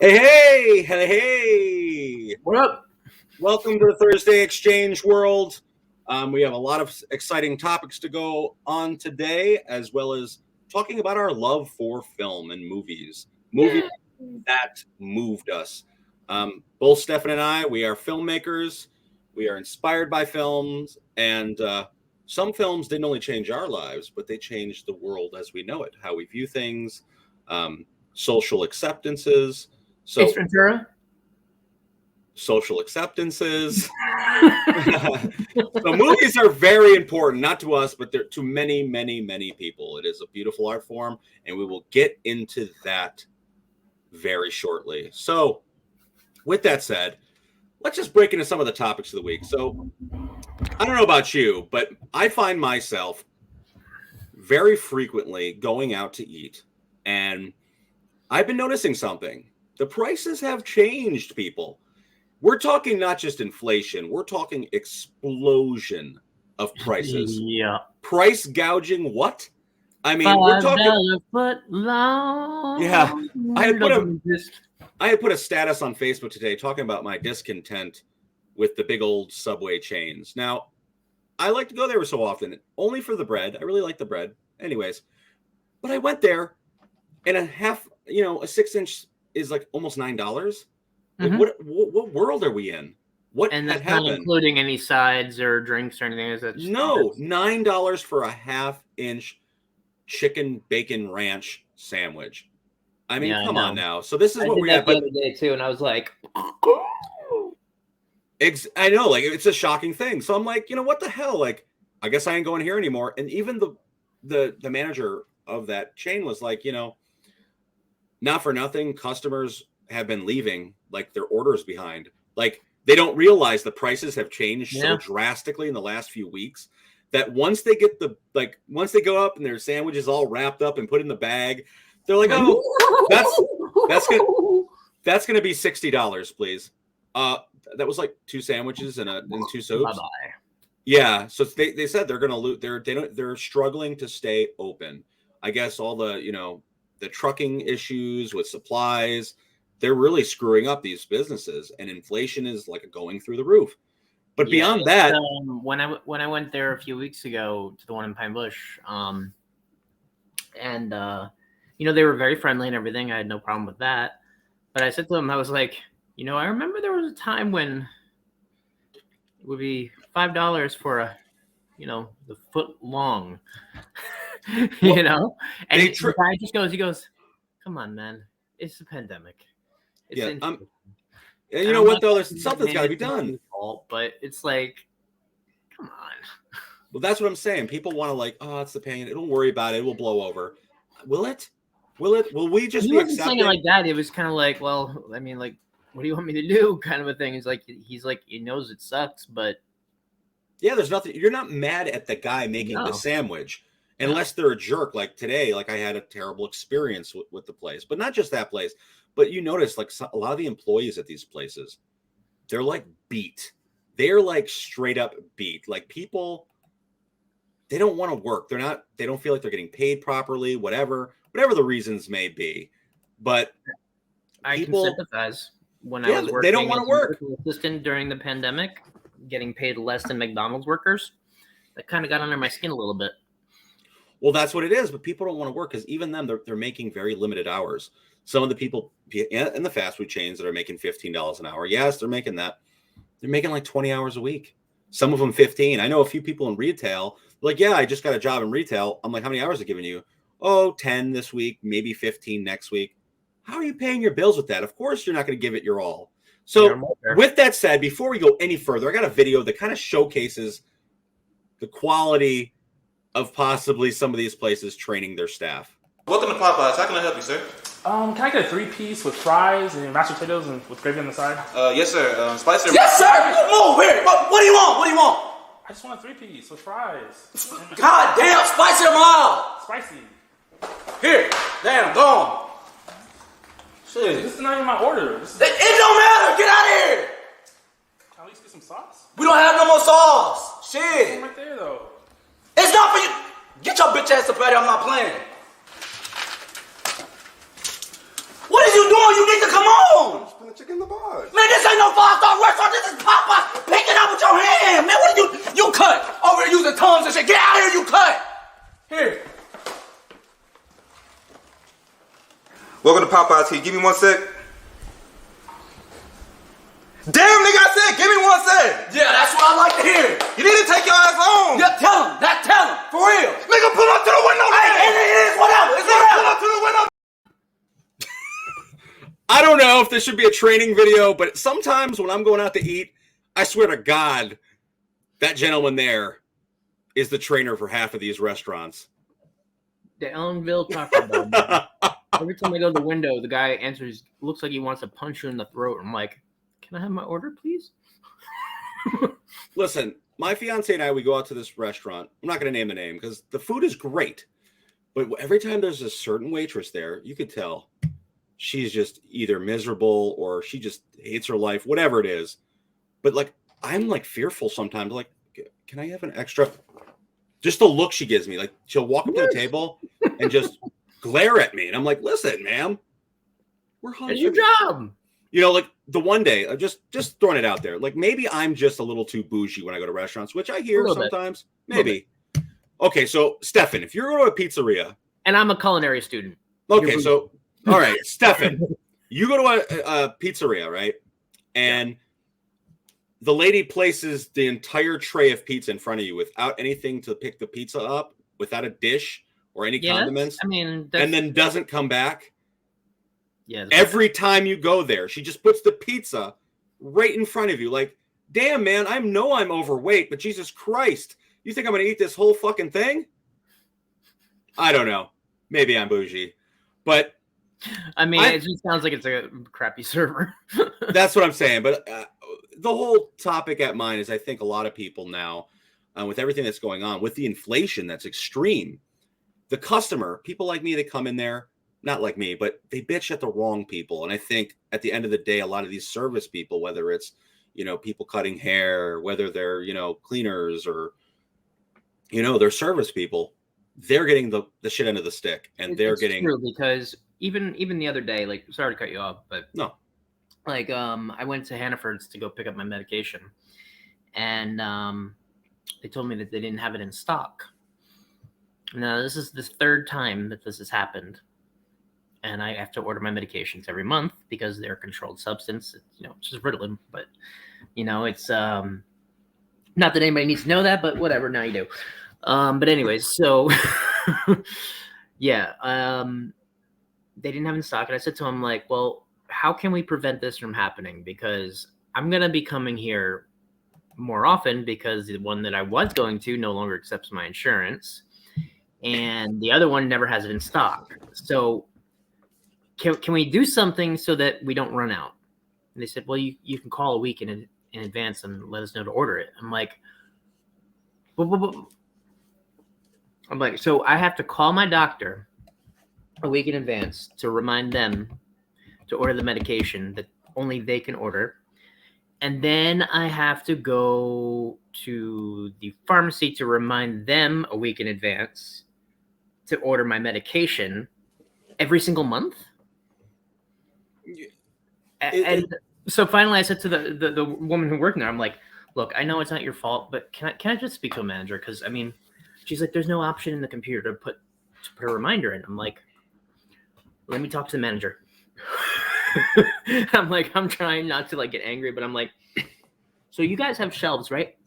Hey! What up? Welcome to the Thursday Exchange World. We have a lot of exciting topics to go on today, as well as talking about our love for film and movies that moved us. Both Stefan and I, we are filmmakers. We are inspired by films, and some films didn't only change our lives, but they changed the world as we know it, how we view things, social acceptances. So, Ace Ventura? social acceptances. So movies are very important, not to us, but they're to many, many, many people. It is a beautiful art form, and we will get into that very shortly. So, with that said, let's just break into some of the topics of the week. So, I don't know about you, but I find myself very frequently going out to eat, and I've been noticing something. The prices have changed, people. We're talking not just inflation, we're talking explosion of prices. Yeah. Price gouging what? I mean, we're talking $5 foot long. Yeah. I had put a status on Facebook today talking about my discontent with the big old Subway chains. Now, I like to go there so often, only for the bread. I really like the bread. Anyways, but I went there and a 6-inch is like almost $9. Like, what world are we in? What And had that's not happened? including any sides or drinks or anything. Is that No, $9 for a half-inch chicken bacon ranch sandwich. I mean, come on now. So this is what we have. The other day too, and I was like, I know, like it's a shocking thing. So I'm like, what the hell? Like, I guess I ain't going here anymore. And even the manager of that chain was like, not for nothing, customers have been leaving like their orders behind. Like they don't realize the prices have changed so drastically in the last few weeks that once they go up and their sandwich is all wrapped up and put in the bag, they're like, oh, that's gonna be $60, please. That was like 2 sandwiches and 2 soaps. Bye-bye. Yeah, so they said they're gonna lose. They're struggling to stay open. I guess all the the trucking issues with supplies, they're really screwing up these businesses, and inflation is like going through the roof. But beyond that, when I went there a few weeks ago to the one in Pine Bush, and they were very friendly and everything. I had no problem with that. But I said to them, I was like, I remember there was a time when it would be $5 for a, the foot long, and the guy just goes, he goes, come on, man, it's a pandemic. And you know what though? Something's got to be done. But it's like, come on. Well, that's what I'm saying. People want to oh, it's the pain. Don't worry about it. It will blow over. Will it? Will we just be accepting? Saying it like that. It was kind of like, well, I mean, like, what do you want me to do? Kind of a thing. He's like, he knows it sucks, but yeah, there's nothing. You're not mad at the guy making the sandwich, unless they're a jerk. Like today, like I had a terrible experience with the place, but not just that place. But you notice, like a lot of the employees at these places, they're like beat. They're like straight up beat. Like people, they don't want to work. They don't feel like they're getting paid properly. Whatever the reasons may be. But I can sympathize. When I was working, they don't want to work. Assistant during the pandemic, getting paid less than McDonald's workers, that kind of got under my skin a little bit. Well, that's what it is. But people don't want to work because even them, they're making very limited hours. Some of the people in the fast food chains that are making $15 an hour, yes, they're making that. They're making like 20 hours a week. Some of them 15. I know a few people in retail, like, yeah, I just got a job in retail. I'm like, how many hours are they giving you? Oh, 10 this week, maybe 15 next week. How are you paying your bills with that? Of course, you're not going to give it your all. So with that said, before we go any further, I got a video that kind of showcases the quality of possibly some of these places training their staff. Welcome to Popeyes. How can I help you, sir? Can I get a 3-piece with fries and mashed potatoes and with gravy on the side? Yes, sir. Spicy. Yes, sir. Move here. What do you want? What do you want? I just want a 3-piece with fries. God damn, spicy or mild? Spicy. Here. Damn, gone. Shit. This is not even my order. It don't matter. Get out of here. Can I at least get some sauce? We don't have no more sauce. Shit. It's right there, though. It's not for you. Get your bitch ass up out of here. I'm not playing. What are you doing? You need to come on. Just put the chicken in the box. Man, this ain't no 5-star restaurant. This is Popeye. Pick it up with your hand. Man, what are you cut. Over here using tongues and shit. Get out of here, you cut. Here. Welcome to Popeye's Heat. Give me 1 sec. Damn, nigga, I said, give me 1 sec. Yeah, that's what I like to hear. You need to take your ass home. Yeah, tell him. Tell him. For real. Nigga, pull up to the window. Hey, it is whatever. It's whatever. Pull up to the window. I don't know if this should be a training video, but sometimes when I'm going out to eat, I swear to God, that gentleman there is the trainer for half of these restaurants. The Ellenville Taco Bell. Every time I go to the window, the guy answers, looks like he wants to punch you in the throat. I'm like, can I have my order, please? Listen, my fiance and I, we go out to this restaurant. I'm not going to name the name because the food is great. But every time there's a certain waitress there, you could tell she's just either miserable or she just hates her life, whatever it is. But like, I'm like fearful sometimes. Like, can I have an extra? Just the look she gives me. Like, she'll walk up to the table and just glare at me. And I'm like, listen, ma'am, we're hungry. It's your job. You know, like the one day, just throwing it out there. Like maybe I'm just a little too bougie when I go to restaurants, which I hear sometimes. Maybe. Okay, so Stefan, if you're going to a pizzeria, and I'm a culinary student. Okay, so all right, Stefan, you go to a pizzeria, right? And the lady places the entire tray of pizza in front of you without anything to pick the pizza up, without a dish or any condiments. I mean, and then doesn't come back. Yeah. Every time you go there, she just puts the pizza right in front of you. Like, damn, man, I know I'm overweight, but Jesus Christ, you think I'm going to eat this whole fucking thing? I don't know. Maybe I'm bougie, but I mean, it just sounds like it's a crappy server. That's what I'm saying. But the whole topic at mine is I think a lot of people now, with everything that's going on, with the inflation that's extreme, the customer, people like me, they come in there, not like me, but they bitch at the wrong people. And I think at the end of the day, a lot of these service people, whether it's, you know, people cutting hair, whether they're, you know, cleaners or, you know, they're service people, they're getting the shit end of the stick. And they're getting true because even the other day, like, sorry to cut you off, but no, like, I went to Hannaford's to go pick up my medication, and they told me that they didn't have it in stock. Now, this is the third time that this has happened, and I have to order my medications every month because they're a controlled substance. You know, it's just Ritalin, but you know, it's not that anybody needs to know that, but whatever. Now you do. But anyways, so yeah, they didn't have it in stock, and I said to him, like, well, how can we prevent this from happening? Because I'm going to be coming here more often because the one that I was going to no longer accepts my insurance, and the other one never has it in stock. So can we do something so that we don't run out? And they said, well, you can call a week in advance and let us know to order it. I'm like, so I have to call my doctor a week in advance to remind them to order the medication that only they can order. And then I have to go to the pharmacy to remind them a week in advance to order my medication every single month. And so finally I said to the woman who worked there, I'm like, look, I know it's not your fault, but can I just speak to a manager? Because I mean, she's like, there's no option in the computer to put a reminder in. I'm like, let me talk to the manager. I'm like, I'm trying not to like get angry, but I'm like, so you guys have shelves, right?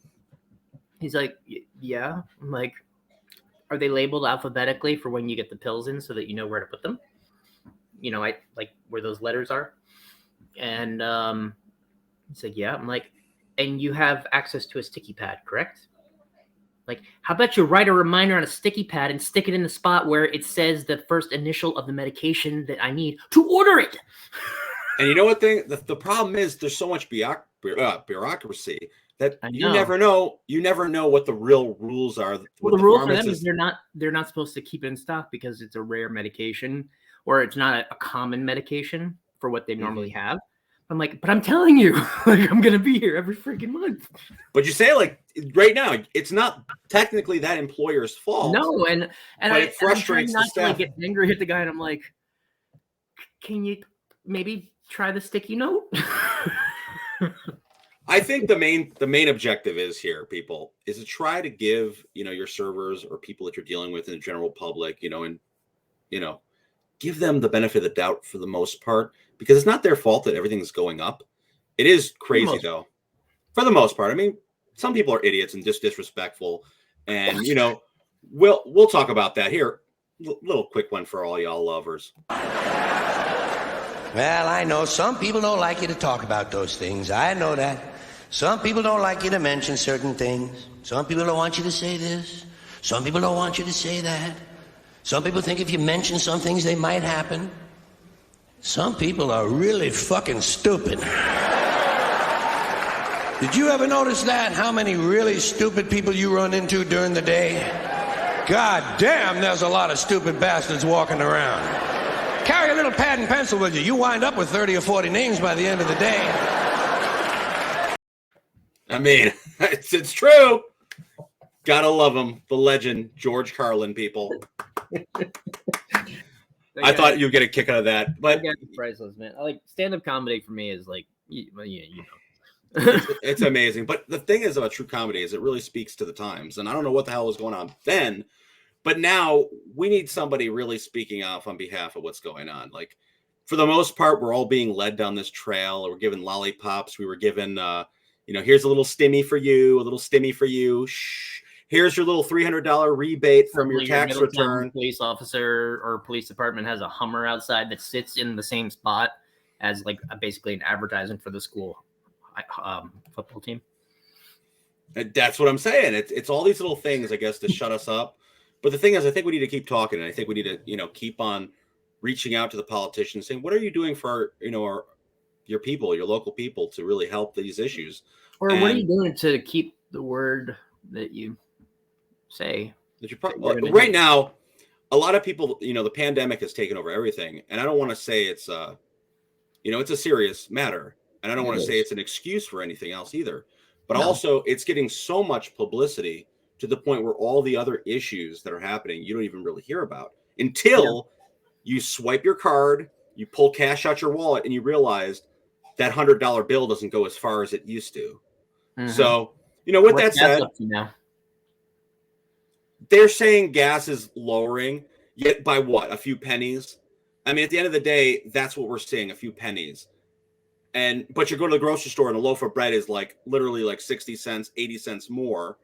He's like, yeah. I'm like, are they labeled alphabetically for when you get the pills in so that you know where to put them? You know, I like where those letters are. And he's like, yeah. I'm like, and you have access to a sticky pad, correct? Like, how about you write a reminder on a sticky pad and stick it in the spot where it says the first initial of the medication that I need to order it? And you know what thing? The problem is there's so much bureaucracy that you never know. You never know what the real rules are. Well, the rule for them is they're not supposed to keep it in stock because it's a rare medication or it's not a common medication for what they normally have. I'm like, but I'm telling you, like, I'm gonna be here every freaking month. But you say, like, right now, it's not technically that employer's fault. No, and it frustrates I'm trying not the staff. to like get angry at the guy, and I'm like, can you maybe try the sticky note. I think the main objective is here, people, is to try to give, your servers or people that you're dealing with in the general public, and give them the benefit of the doubt for the most part, because it's not their fault that everything's going up. It is crazy though. For the most part. I mean, some people are idiots and just disrespectful, and we'll talk about that here. Little quick one for all y'all lovers. Well, I know some people don't like you to talk about those things. I know that. Some people don't like you to mention certain things. Some people don't want you to say this. Some people don't want you to say that. Some people think if you mention some things, they might happen. Some people are really fucking stupid. Did you ever notice that? How many really stupid people you run into during the day? God damn, there's a lot of stupid bastards walking around. Carry a little pad and pencil with you. You wind up with 30 or 40 names by the end of the day. I mean, it's true. Gotta love him. The legend, George Carlin, people. I thought you'd get a kick out of that. But priceless, man. Like, stand-up comedy for me is like, it's amazing. But the thing is about true comedy is it really speaks to the times. And I don't know what the hell was going on then, but now we need somebody really speaking off on behalf of what's going on. Like, for the most part, we're all being led down this trail. We're given lollipops. We were given, here's a little stimmy for you, a little stimmy for you. Shh. Here's your little $300 rebate from your tax return. Police officer or police department has a Hummer outside that sits in the same spot as like basically an advertisement for the school football team. That's what I'm saying. It's all these little things, I guess, to shut us up. But the thing is, I think we need to keep talking, and I think we need to, keep on reaching out to the politicians, saying, "What are you doing for your people, your local people, to really help these issues?" Or what are you doing to keep the word that you say? That you right now, a lot of people, the pandemic has taken over everything, and I don't want to say it's it's a serious matter, and I don't want to say it's an excuse for anything else either. But also, it's getting so much publicity to the point where all the other issues that are happening, you don't even really hear about until you swipe your card, you pull cash out your wallet, and you realize that $100 bill doesn't go as far as it used to. Mm-hmm. So, with that said, they're saying gas is lowering, yet by what? A few pennies? I mean, at the end of the day, that's what we're seeing, a few pennies. But you go to the grocery store and a loaf of bread is like literally like 60 cents, 80 cents more.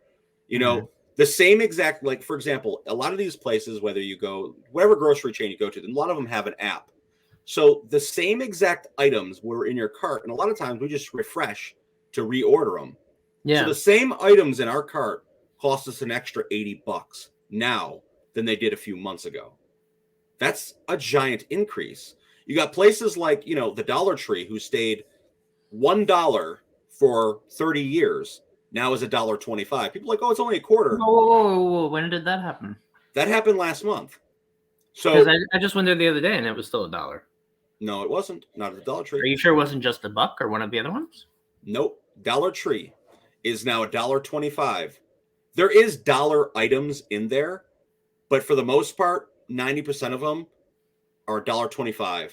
The same exact, like, for example, a lot of these places, whether you go, whatever grocery chain you go to, a lot of them have an app. So the same exact items were in your cart. And a lot of times we just refresh to reorder them. Yeah. So the same items in our cart cost us an extra $80 now than they did a few months ago. That's a giant increase. You got places like, the Dollar Tree, who stayed $1 for 30 years. Now is $1.25. People are like, oh, it's only a quarter. Whoa. When did that happen? That happened last month. So I just went there the other day and it was still $1. No, it wasn't. Not at the Dollar Tree. Are you sure it wasn't just $1 or one of the other ones? Nope. Dollar Tree is now $1.25. There is dollar items in there, but for the most part, 90% of them are $1.25.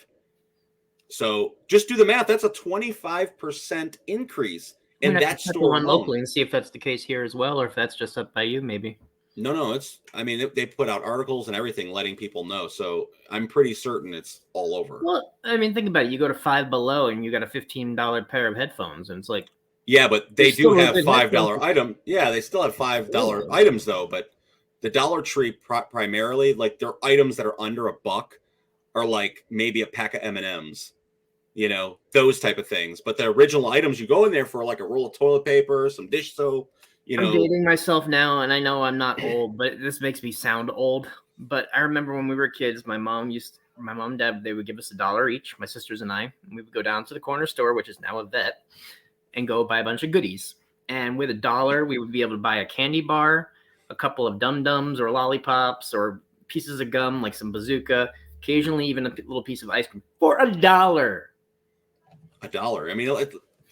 So just do the math. That's a 25% increase in that store alone. Locally and see if that's the case here as well, or if that's just up by you, maybe. No. They put out articles and everything letting people know. So I'm pretty certain it's all over. Well, I mean, think about it. You go to Five Below and you got a $15 pair of headphones, and it's like, yeah, but they do have $5 item. Yeah, they still have $5 items though. But the Dollar Tree primarily, like, their items that are under $1 are like maybe a pack of M&Ms, those type of things. But the original items, you go in there for like a roll of toilet paper, some dish soap. I'm dating myself now, and I know I'm not old, but this makes me sound old. But I remember when we were kids, my mom and dad, they would give us $1 each, my sisters and I, and we would go down to the corner store, which is now a vet, and go buy a bunch of goodies. And with $1, we would be able to buy a candy bar, a couple of Dum-Dums or lollipops, or pieces of gum, like some Bazooka, occasionally even a little piece of ice cream for $1. $1. I mean,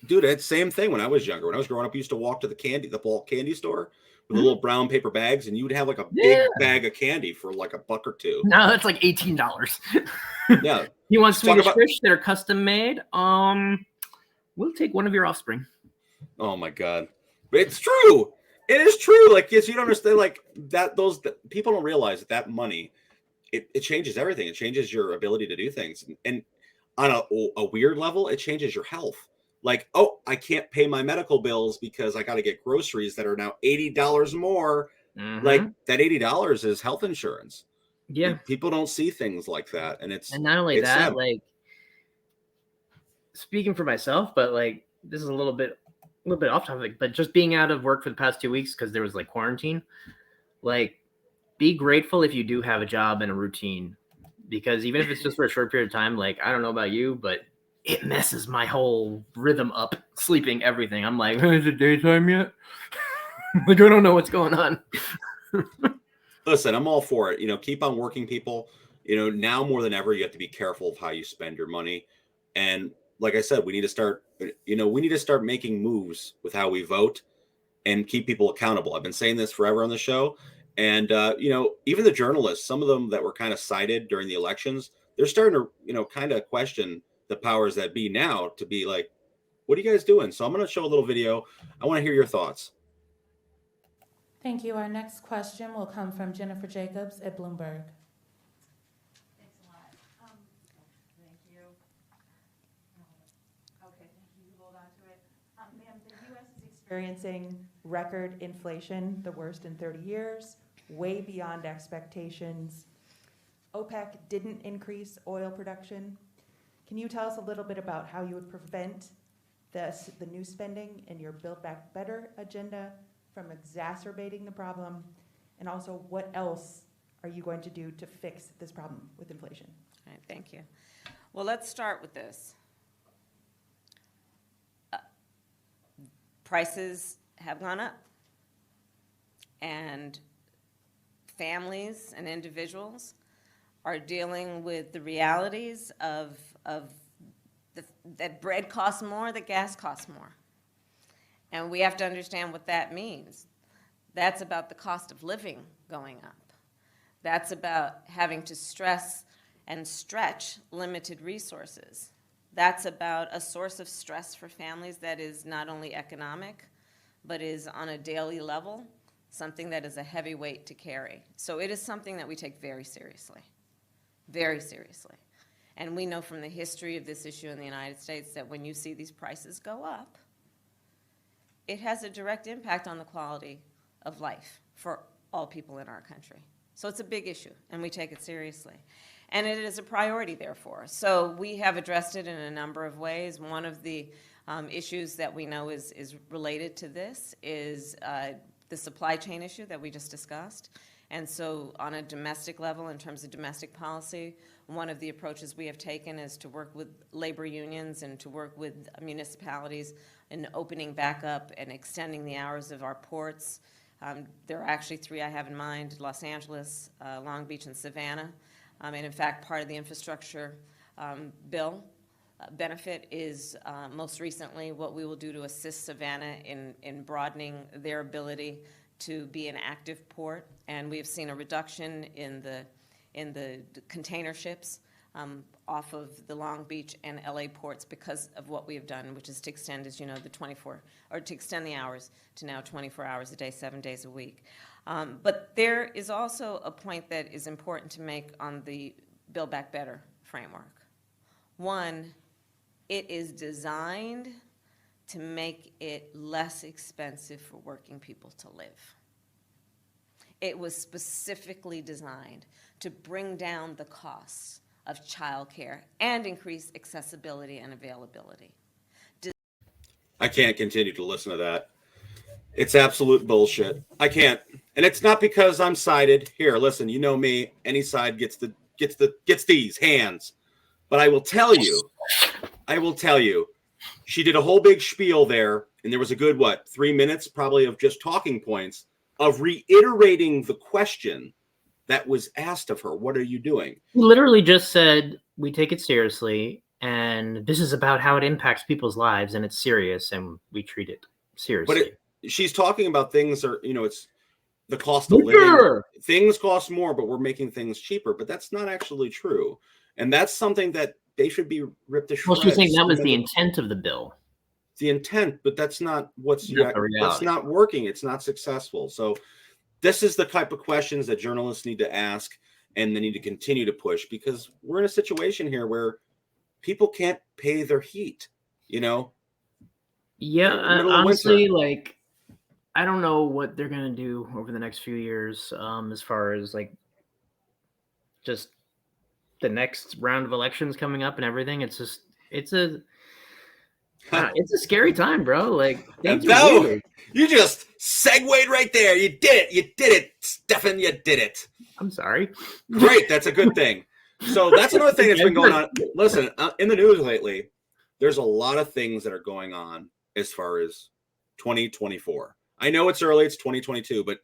dude, it's the same thing when I was younger. When I was growing up, I used to walk to the bulk candy store with the little brown paper bags, and you would have like a big Yeah. bag of candy for like $1 or $2. No, that's like $18. Yeah. You want Talk Swedish about- fish that are custom made? We'll take one of your offspring. Oh my God. But it's true. It is true. Like, yes, you don't understand, like that, people don't realize that money, it changes everything. It changes your ability to do things. And on a weird level, it changes your health. Like, oh, I can't pay my medical bills because I got to get groceries that are now $80 more. Like that $80 is health insurance. Yeah. Like, people don't see things like that. And And not only it's that, sad. like, speaking for myself, but like, this is a little bit off topic, but just being out of work for the past 2 weeks because there was like quarantine, like, be grateful if you do have a job and a routine, because even if it's just for a short period of time, like, I don't know about you, but it messes my whole rhythm up, sleeping, everything. I'm like, is it daytime yet? Like, I don't know what's going on. Listen, I'm all for it. Keep on working, people. Now more than ever, you have to be careful of how you spend your money. And like I said, we need to start making moves with how we vote and keep people accountable. I've been saying this forever on the show. And, even the journalists, some of them that were kind of cited during the elections, they're starting to, kind of question the powers that be now to be like, what are you guys doing? So I'm going to show a little video. I want to hear your thoughts. Thank you. Our next question will come from Jennifer Jacobs at Bloomberg. Thanks a lot. Thank you. Okay, thank you. Hold on to it. Ma'am, the U.S. is experiencing record inflation, the worst in 30 years, way beyond expectations. OPEC didn't increase oil production. Can you tell us a little bit about how you would prevent the new spending in your Build Back Better agenda from exacerbating the problem? And also, what else are you going to do to fix this problem with inflation? All right, thank you. Well, let's start with this. Prices have gone up, and families and individuals are dealing with the realities of that bread costs more, that gas costs more. And we have to understand what that means. That's about the cost of living going up. That's about having to stress and stretch limited resources. That's about a source of stress for families that is not only economic, but is on a daily level, something that is a heavy weight to carry. So it is something that we take very seriously, very seriously. And we know from the history of this issue in the United States that when you see these prices go up, it has a direct impact on the quality of life for all people in our country. So it's a big issue, and we take it seriously. And it is a priority, therefore. So we have addressed it in a number of ways. One of the issues that we know is related to this is the supply chain issue that we just discussed. And so on a domestic level, in terms of domestic policy, one of the approaches we have taken is to work with labor unions and to work with municipalities in opening back up and extending the hours of our ports. There are actually 3 I have in mind: Los Angeles, Long Beach, and Savannah. And in fact, part of the infrastructure bill benefit is most recently what we will do to assist Savannah in broadening their ability to be an active port. And we have seen a reduction in the container ships off of the Long Beach and LA ports because of what we have done, which is to extend, as you know, to extend the hours to now 24 hours a day, 7 days a week. But there is also a point that is important to make on the Build Back Better framework. One, it is designed to make it less expensive for working people to live. It was specifically designed to bring down the costs of childcare and increase accessibility and availability. I can't continue to listen to that. It's absolute bullshit. I can't. And it's not because I'm sided. Here, listen, you know me. Any side gets these hands. But I will tell you, she did a whole big spiel there, and there was a good, 3 minutes probably of just talking points of reiterating the question that was asked of her. What are you doing? He literally just said, we take it seriously, and this is about how it impacts people's lives, and it's serious, and we treat it seriously. But she's talking about things, or the cost of living. Sure. Things cost more, but we're making things cheaper. But that's not actually true. And that's something that they should be ripped to shreds. Well, she's saying that was the intent of the bill. The intent, but that's not what's Not the that's reality. not working. It's not successful. So this is the type of questions that journalists need to ask, and they need to continue to push, because we're in a situation here where people can't pay their heat, you know? Yeah, In the middle of honestly, winter. like, I don't know what they're gonna do over the next few years, as far as like just the next round of elections coming up and everything. It's just it's a scary time, bro. Like, things are No, weird. you just segued right there. You did it. You did it, Stefan. You did it. I'm sorry. Great. That's a good thing. So that's another thing that's been going on. Listen, in the news lately, there's a lot of things that are going on as far as 2024. I know it's early, it's 2022, but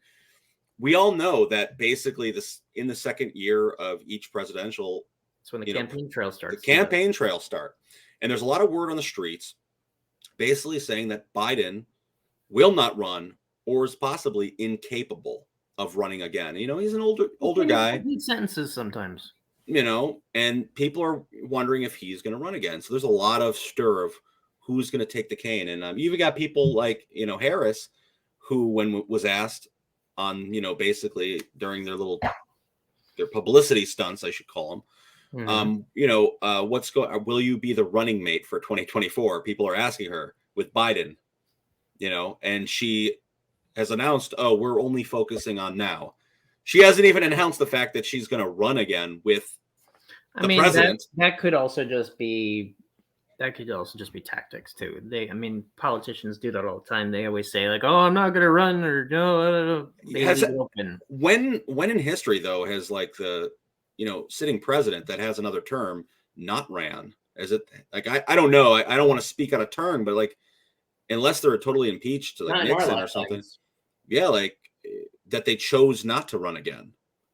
we all know that basically this in the second year of each presidential, That's when the campaign trail starts. the campaign trail start. And there's a lot of word on the streets basically saying that Biden will not run or is possibly incapable of running again. You know, he's an older guy. Complete sentences sometimes. You know, and people are wondering if he's going to run again. So there's a lot of stir of who's going to take the cane. And you've got people like, you know, Harris, who, when was asked on, you know, basically during their publicity stunts, I should call them, you know, will you be the running mate for 2024? People are asking her with Biden, you know, and she has announced, oh, we're only focusing on now. She hasn't even announced the fact that she's going to run again with the president. That could also just be tactics too. Politicians do that all the time. They always say like, "Oh, I'm not going to run," or "No." They leave it open. When in history though has like the, you know, sitting president that has another term not ran? Is it like I don't know. I don't want to speak out of turn, but like unless they're totally impeached, like Nixon or something, yeah, like that they chose not to run again.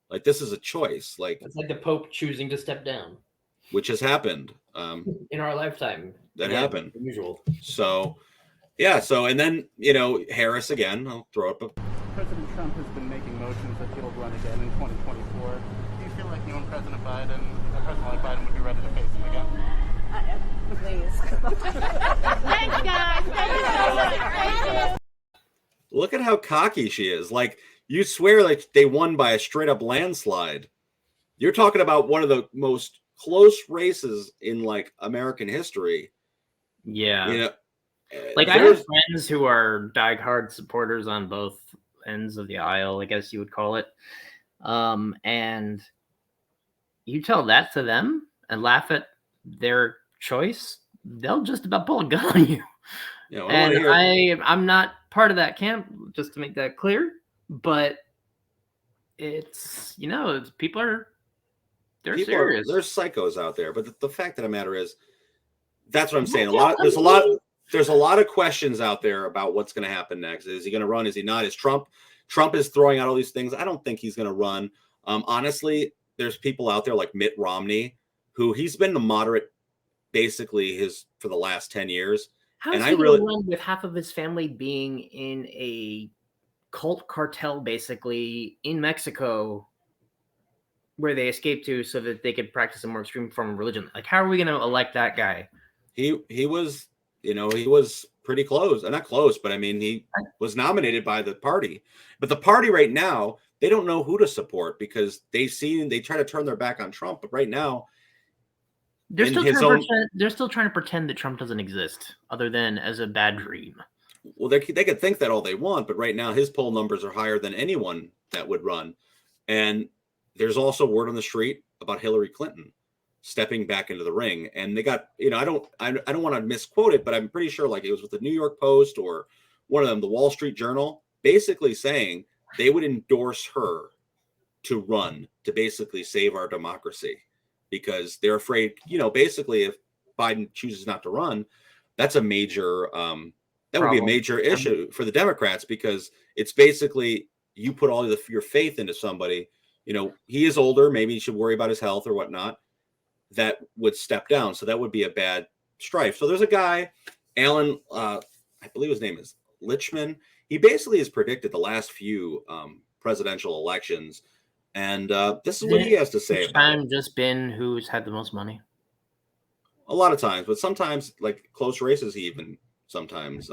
Like this is a choice. Like it's like the Pope choosing to step down, which has happened in our lifetime. That happened. Usual. So, yeah. So, and then, you know, Harris again, I'll throw up. President Trump has been making motions that he'll run again in 2024. Do you feel like you and President Biden, a president like Biden, would be ready to face him again? Please. Thanks, guys. Thank you so much. Thank you. Look at how cocky she is. Like, you swear like they won by a straight up landslide. You're talking about one of the most close races in like American history. Yeah. You know, like I have friends who are diehard supporters on both ends of the aisle, I guess you would call it. And you tell that to them and laugh at their choice, they'll just about pull a gun on you. You know, and I'm not part of that camp, just to make that clear. But it's, you know, people serious. There's psychos out there, but the fact of the matter is, that's what I'm saying. There's a lot of questions out there about what's going to happen next. Is he going to run? Is he not? Is Trump is throwing out all these things. I don't think he's going to run. Honestly, there's people out there like Mitt Romney, who he's been the moderate, basically for the last 10 years. How is he going to run with half of his family being in a cult cartel, basically in Mexico, where they escaped to so that they could practice a more extreme form of religion? Like, how are we going to elect that guy? He was, you know, he was pretty close. Not close, but I mean, he was nominated by the party. But the party right now, they don't know who to support because they try to turn their back on Trump. But right now, they're still trying to pretend that Trump doesn't exist, other than as a bad dream. Well, they could think that all they want, but right now his poll numbers are higher than anyone that would run. And there's also word on the street about Hillary Clinton stepping back into the ring. And they got, you know, I don't want to misquote it, but I'm pretty sure like it was with the New York Post or one of them, the Wall Street Journal, basically saying they would endorse her to run to basically save our democracy, because they're afraid, you know, basically if Biden chooses not to run, that's a major, that would be a major issue for the Democrats, because it's basically you put all your faith into somebody, you know, he is older, maybe he should worry about his health or whatnot, that would step down. So that would be a bad strife. So there's a guy, Alan, I believe his name is Lichtman. He basically has predicted the last few presidential elections. And this is what he has to say Each about it. time just been who's had the most money. A lot of times, but sometimes like close races, he even sometimes.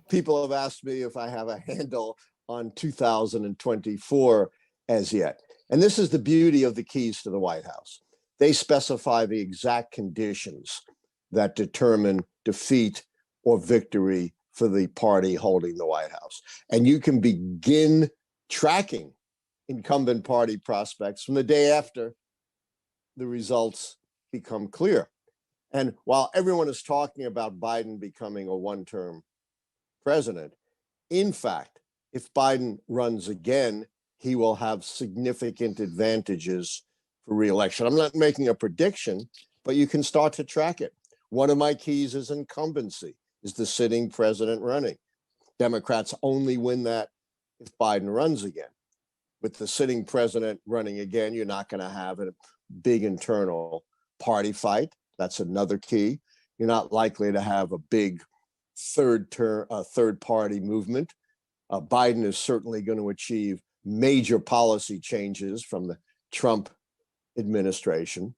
People have asked me if I have a handle on 2024 as yet. And this is the beauty of the keys to the White House. They specify the exact conditions that determine defeat or victory for the party holding the White House. And you can begin tracking incumbent party prospects from the day after the results become clear. And while everyone is talking about Biden becoming a one-term president, in fact, if Biden runs again, he will have significant advantages for re-election. I'm not making a prediction, but you can start to track it. One of my keys is incumbency, is the sitting president running. Democrats only win that if Biden runs again. With the sitting president running again, you're not going to have a big internal party fight. That's another key. You're not likely to have a big third party movement. Biden is certainly going to achieve major policy changes from the Trump administration.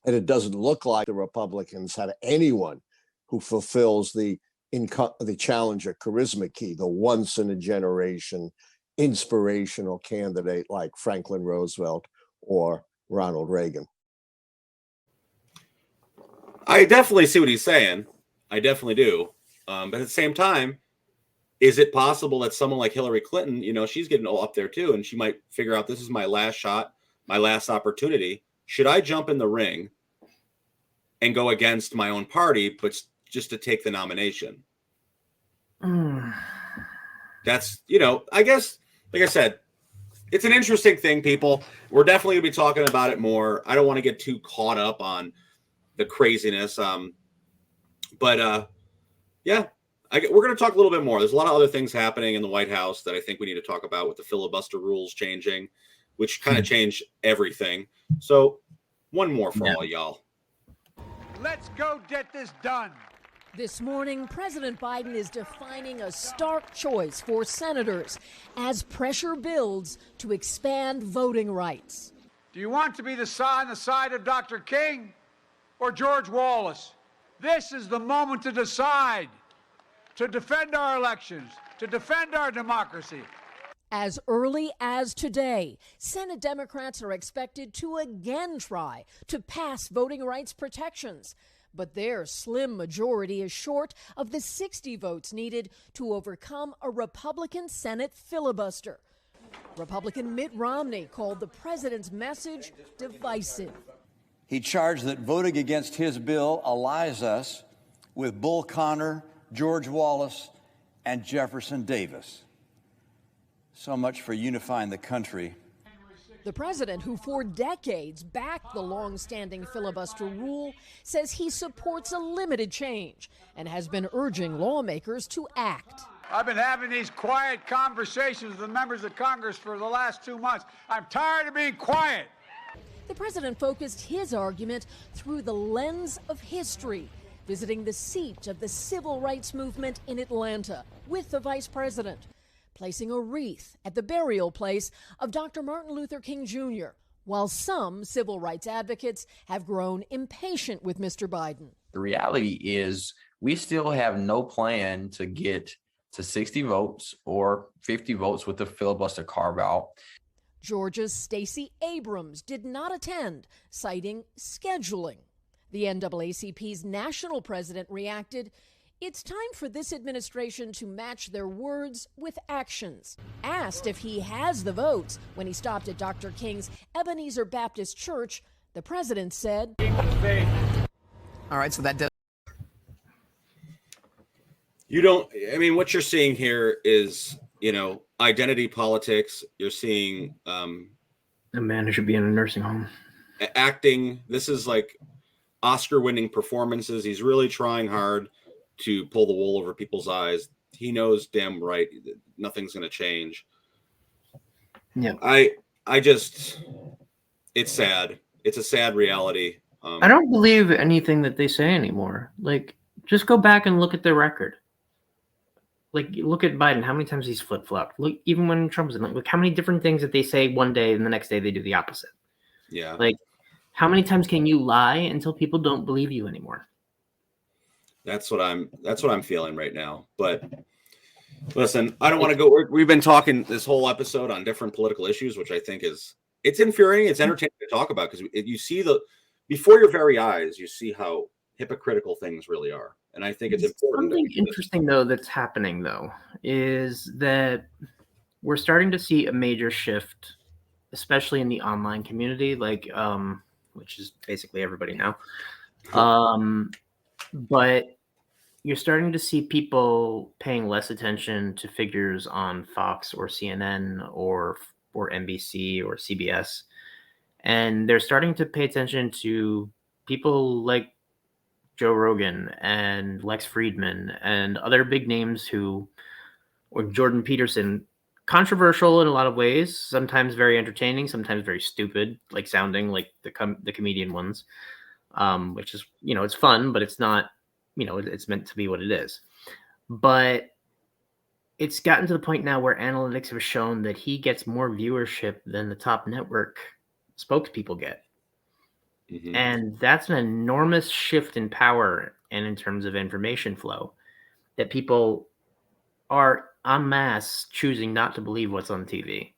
And it doesn't look like the Republicans have anyone who fulfills the challenger charisma key, the once in a generation inspirational candidate like Franklin Roosevelt or Ronald Reagan. I definitely see what he's saying. I definitely do. But at the same time, is it possible that someone like Hillary Clinton, she's getting up there too, and she might figure out this is my last shot, my last opportunity. Should I jump in the ring and go against my own party, but just to take the nomination? That's, I guess, like I said, it's an interesting thing, people. We're definitely going to be talking about it more. I don't want to get too caught up on the craziness. But yeah, we're going to talk a little bit more. There's a lot of other things happening in the White House that I think we need to talk about, with the filibuster rules changing, which kind of change everything. So one more for all y'all. Let's go get this done. This morning, President Biden is defining a stark choice for senators as pressure builds to expand voting rights. Do you want to be on the side of Dr. King or George Wallace? This is the moment to decide, to defend our elections, to defend our democracy. As early as today, Senate Democrats are expected to again try to pass voting rights protections. But their slim majority is short of the 60 votes needed to overcome a Republican Senate filibuster. Republican Mitt Romney called the president's message divisive. He charged that voting against his bill allies us with Bull Connor, George Wallace, and Jefferson Davis. So much for unifying the country. The president, who for decades backed the long-standing filibuster rule, says he supports a limited change and has been urging lawmakers to act. I've been having these quiet conversations with the members of Congress for the last 2 months. I'm tired of being quiet. The president focused his argument through the lens of history, visiting the seat of the civil rights movement in Atlanta with the vice president, placing a wreath at the burial place of Dr. Martin Luther King Jr., while some civil rights advocates have grown impatient with Mr. Biden. The reality is we still have no plan to get to 60 votes or 50 votes with the filibuster carve-out. Georgia's Stacey Abrams did not attend, citing scheduling. The NAACP's national president reacted, "It's time for this administration to match their words with actions." Asked if he has the votes when he stopped at Dr. King's Ebenezer Baptist Church, the president said, All right, so that does. What you're seeing here is, identity politics. You're seeing a man who should be in a nursing home. Acting. This is like Oscar-winning performances. He's really trying hard to pull the wool over people's eyes. He knows damn right that nothing's going to change. Yeah. It's sad. It's a sad reality. I don't believe anything that they say anymore. Like, just go back and look at their record. like look at Biden. How many times he's flip flopped? Look, even when Trump was in, look how many different things that they say one day and the next day they do the opposite. Yeah. Like, how many times can you lie until people don't believe you anymore? That's what I'm feeling right now. But listen, I don't want to go. We've been talking this whole episode on different political issues, which I think it's infuriating. It's entertaining to talk about because you see before your very eyes, you see how hypocritical things really are. And I think it's important. Something interesting though that's happening though is that we're starting to see a major shift, especially in the online community, like which is basically everybody now. But you're starting to see people paying less attention to figures on Fox or CNN or NBC or CBS. And they're starting to pay attention to people like Joe Rogan and Lex Friedman and other big names or Jordan Peterson, controversial in a lot of ways, sometimes very entertaining, sometimes very stupid, like sounding like the comedian ones, which is, it's fun, but it's not, it's meant to be what it is. But it's gotten to the point now where analytics have shown that he gets more viewership than the top network spokespeople get. Mm-hmm. And that's an enormous shift in power and in terms of information flow, that people are en masse choosing not to believe what's on TV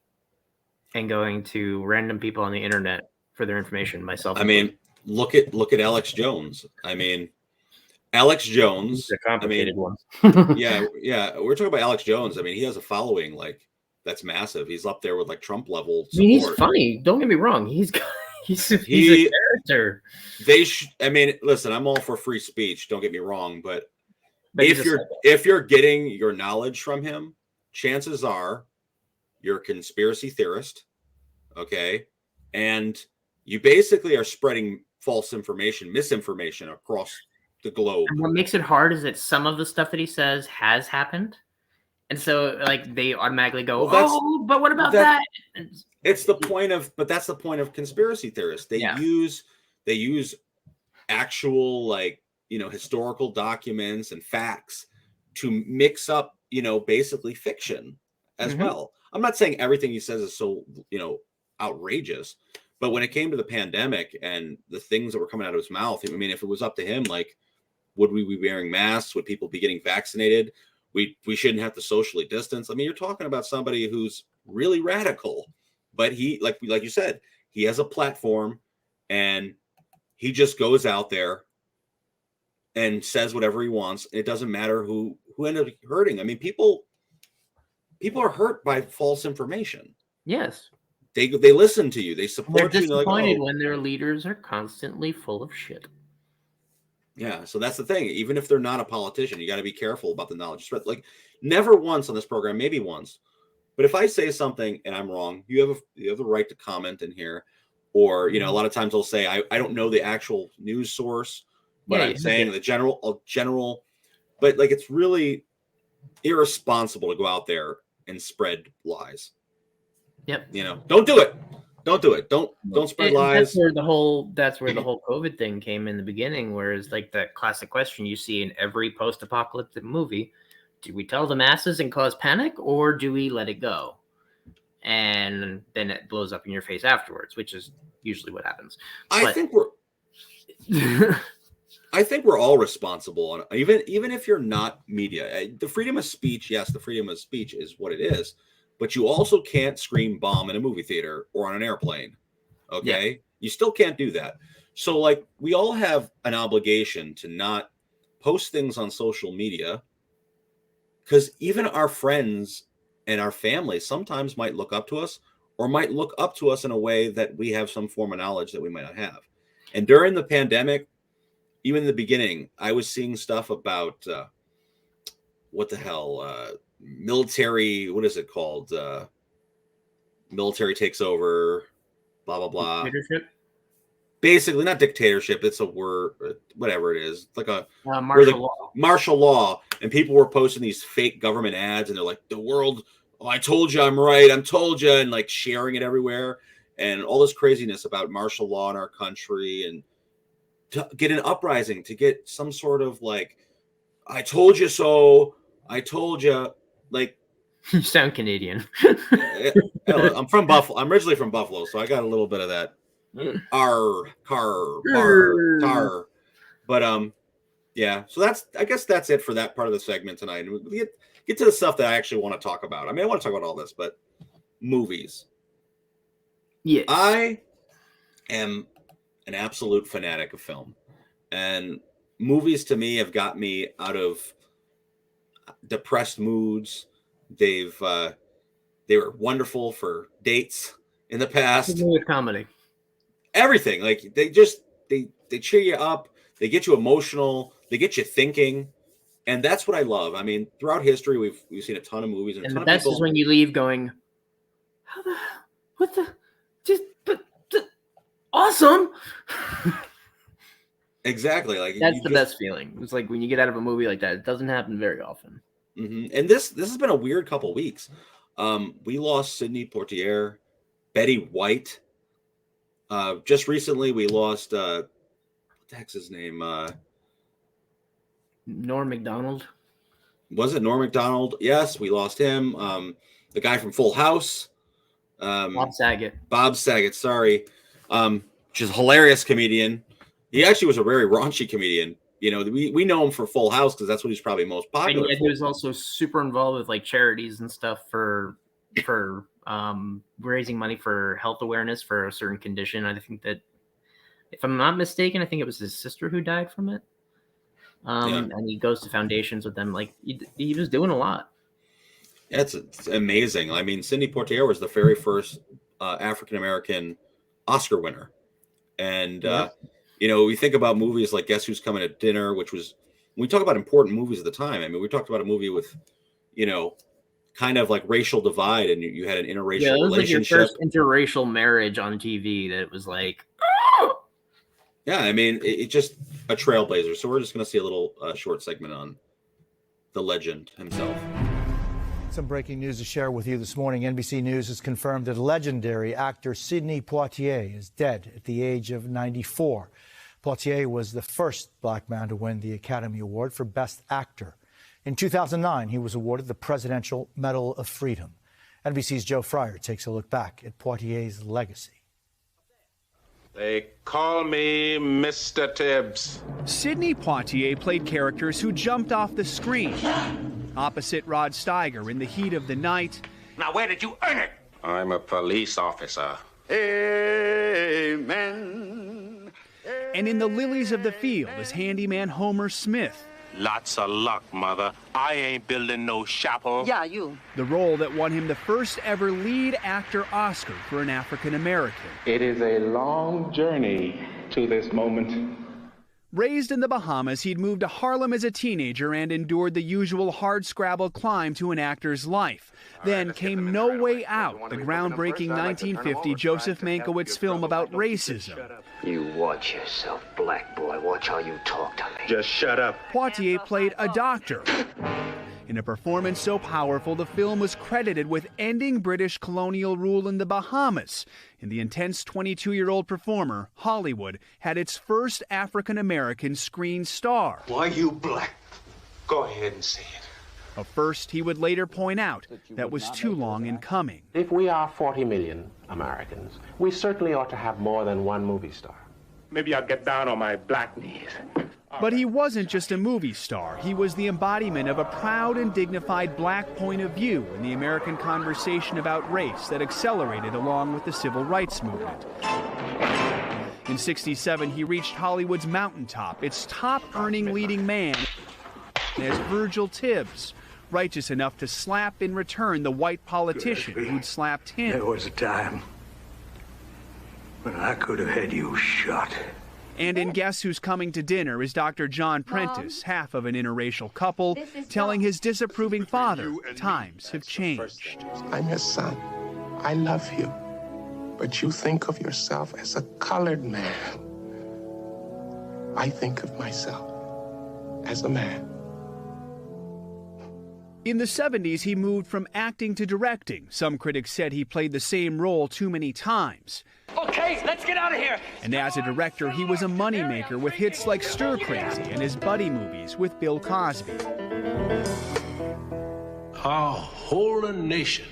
and going to random people on the internet for their information, myself. I mean, look at Alex Jones. I mean, Alex Jones, the complicated ones. yeah. We're talking about Alex Jones. I mean, he has a following that's massive. He's up there with Trump level support. I mean, he's funny. Don't get me wrong. He's a character. I mean, listen, I'm all for free speech. Don't get me wrong, but if you're getting your knowledge from him, chances are you're a conspiracy theorist, okay? And you basically are spreading false information, misinformation across the globe. And what makes it hard is that some of the stuff that he says has happened. And so they automatically go, but what about that? It's the point of, but that's the point of conspiracy theorists. They use actual historical documents and facts to mix up, basically fiction as well. I'm not saying everything he says is so, outrageous, but when it came to the pandemic and the things that were coming out of his mouth, I mean, if it was up to him, would we be wearing masks? Would people be getting vaccinated? We shouldn't have to socially distance. I mean, you're talking about somebody who's really radical, but he, like you said, he has a platform and he just goes out there and says whatever he wants. It doesn't matter who ended up hurting. I mean, people are hurt by false information. Yes. They listen to you. They support you. They're disappointed when their leaders are constantly full of shit. Yeah, so that's the thing. Even if they're not a politician, you got to be careful about the knowledge spread. Never once on this program, maybe once, but if I say something and I'm wrong, you have the right to comment in here, or a lot of times I'll say I don't know the actual news source, but I'm saying the general. But it's really irresponsible to go out there and spread lies. Yep. Don't do it. Don't do it. Don't spread lies. That's where the whole COVID thing came in the beginning, whereas that classic question you see in every post-apocalyptic movie: do we tell the masses and cause panic, or do we let it go? And then it blows up in your face afterwards, which is usually what happens. I think we're all responsible, even if you're not media. The freedom of speech, yes, the freedom of speech is what it is. But you also can't scream bomb in a movie theater or on an airplane. Okay. Yeah. You still can't do that. So we all have an obligation to not post things on social media, because even our friends and our family sometimes might look up to us, or might look up to us in a way that we have some form of knowledge that we might not have. And during the pandemic, even in the beginning, I was seeing stuff about what the hell, military, what is it called? Military takes over, blah, blah, blah. Dictatorship? Basically, not dictatorship. It's a word, whatever it is. It's like a martial law. Martial law. And people were posting these fake government ads, and they're like, the world, I told you I'm right. I'm told you, and sharing it everywhere. And all this craziness about martial law in our country, and to get an uprising, to get some sort of I told you so. I told you. like You sound Canadian. I'm from Buffalo. I'm originally from Buffalo, so I got a little bit of that. Tar. But yeah. So I guess that's it for that part of the segment tonight. And we get to the stuff that I actually want to talk about. I mean, I want to talk about all this, but movies. Yes. I am an absolute fanatic of film, and movies to me have got me out of depressed moods. They were wonderful for dates in the past. With comedy, everything, like they cheer you up, they get you emotional, they get you thinking, and that's what I love. I mean, throughout history, we've seen a ton of movies, and a and ton the of best people. is when you leave going, how the, what the, awesome. Exactly, like That's the best feeling. It's like when you get out of a movie like that. It doesn't happen very often. And this has been a weird couple weeks. We lost Sidney Poitier, Betty White. Just recently, we lost what the heck's his name? Norm Macdonald. Was it Norm Macdonald? Yes, we lost him. The guy from Full House. Bob Saget. Bob Saget, sorry. Which is a hilarious comedian. He actually was a very raunchy comedian. You know, we know him for Full House because that's what he's probably most popular And for. he was also super involved with like charities and stuff for raising money for health awareness for a certain condition. I think that, if I'm not mistaken, I think it was his sister who died from it. And he goes to foundations with them. Like he was doing a lot. Yeah, it's amazing. I mean, Sidney Poitier was the very first African-American Oscar winner. And, you know, we think about movies like Guess Who's Coming to Dinner, which was, when we talk about important movies at the time, I mean, we talked about a movie with, you know, kind of like racial divide, and you had an interracial it was relationship. like your first interracial marriage on TV that was like, Yeah, I mean, it just a trailblazer. So we're just going to see a little short segment on the legend himself. Some breaking news to share with you this morning. NBC News has confirmed that legendary actor Sidney Poitier is dead at the age of 94. Poitier was the first black man to win the Academy Award for Best Actor. In 2009, he was awarded the Presidential Medal of Freedom. NBC's Joe Fryer takes a look back at Poitier's legacy. They call me Mr. Tibbs. Sidney Poitier played characters who jumped off the screen. Opposite Rod Steiger in The Heat of the Night. Now, where did you earn it? I'm a police officer. Amen. And in The Lilies of the Field as handyman Homer Smith. Lots of luck, mother. I ain't building no chapel. Yeah, you. The role that won him the first ever lead actor Oscar for an African American. It is a long journey to this moment. Raised in the Bahamas, he'd moved to Harlem as a teenager and endured the usual hardscrabble climb to an actor's life. Then came No Way Out, the groundbreaking 1950 Joseph Mankiewicz film about racism. You watch yourself, black boy. Watch how you talk to me. Just shut up. Poitier played a doctor. In a performance so powerful, the film was credited with ending British colonial rule in the Bahamas. In the intense 22-year-old performer, Hollywood had its first African-American screen star. Why you black? Go ahead and say it. A first he would later point out that was too long in coming. If we are 40 million Americans, we certainly ought to have more than one movie star. Maybe I'll get down on my black knees. But he wasn't just a movie star. He was the embodiment of a proud and dignified black point of view in the American conversation about race that accelerated along with the civil rights movement. In '67, he reached Hollywood's mountaintop, its top-earning leading man as Virgil Tibbs, righteous enough to slap in return the white politician who'd slapped him. There was a time when I could have had you shot. And in Guess Who's Coming to Dinner is Dr. John Prentice, half of an interracial couple, telling his disapproving father times have changed. I'm your son. I love you. But you think of yourself as a colored man. I think of myself as a man. In the 70s, he moved from acting to directing. Some critics said he played the same role too many times. Okay, let's get out of here. And as a director, he was a moneymaker with hits like Stir Crazy and his buddy movies with Bill Cosby. Our whole nation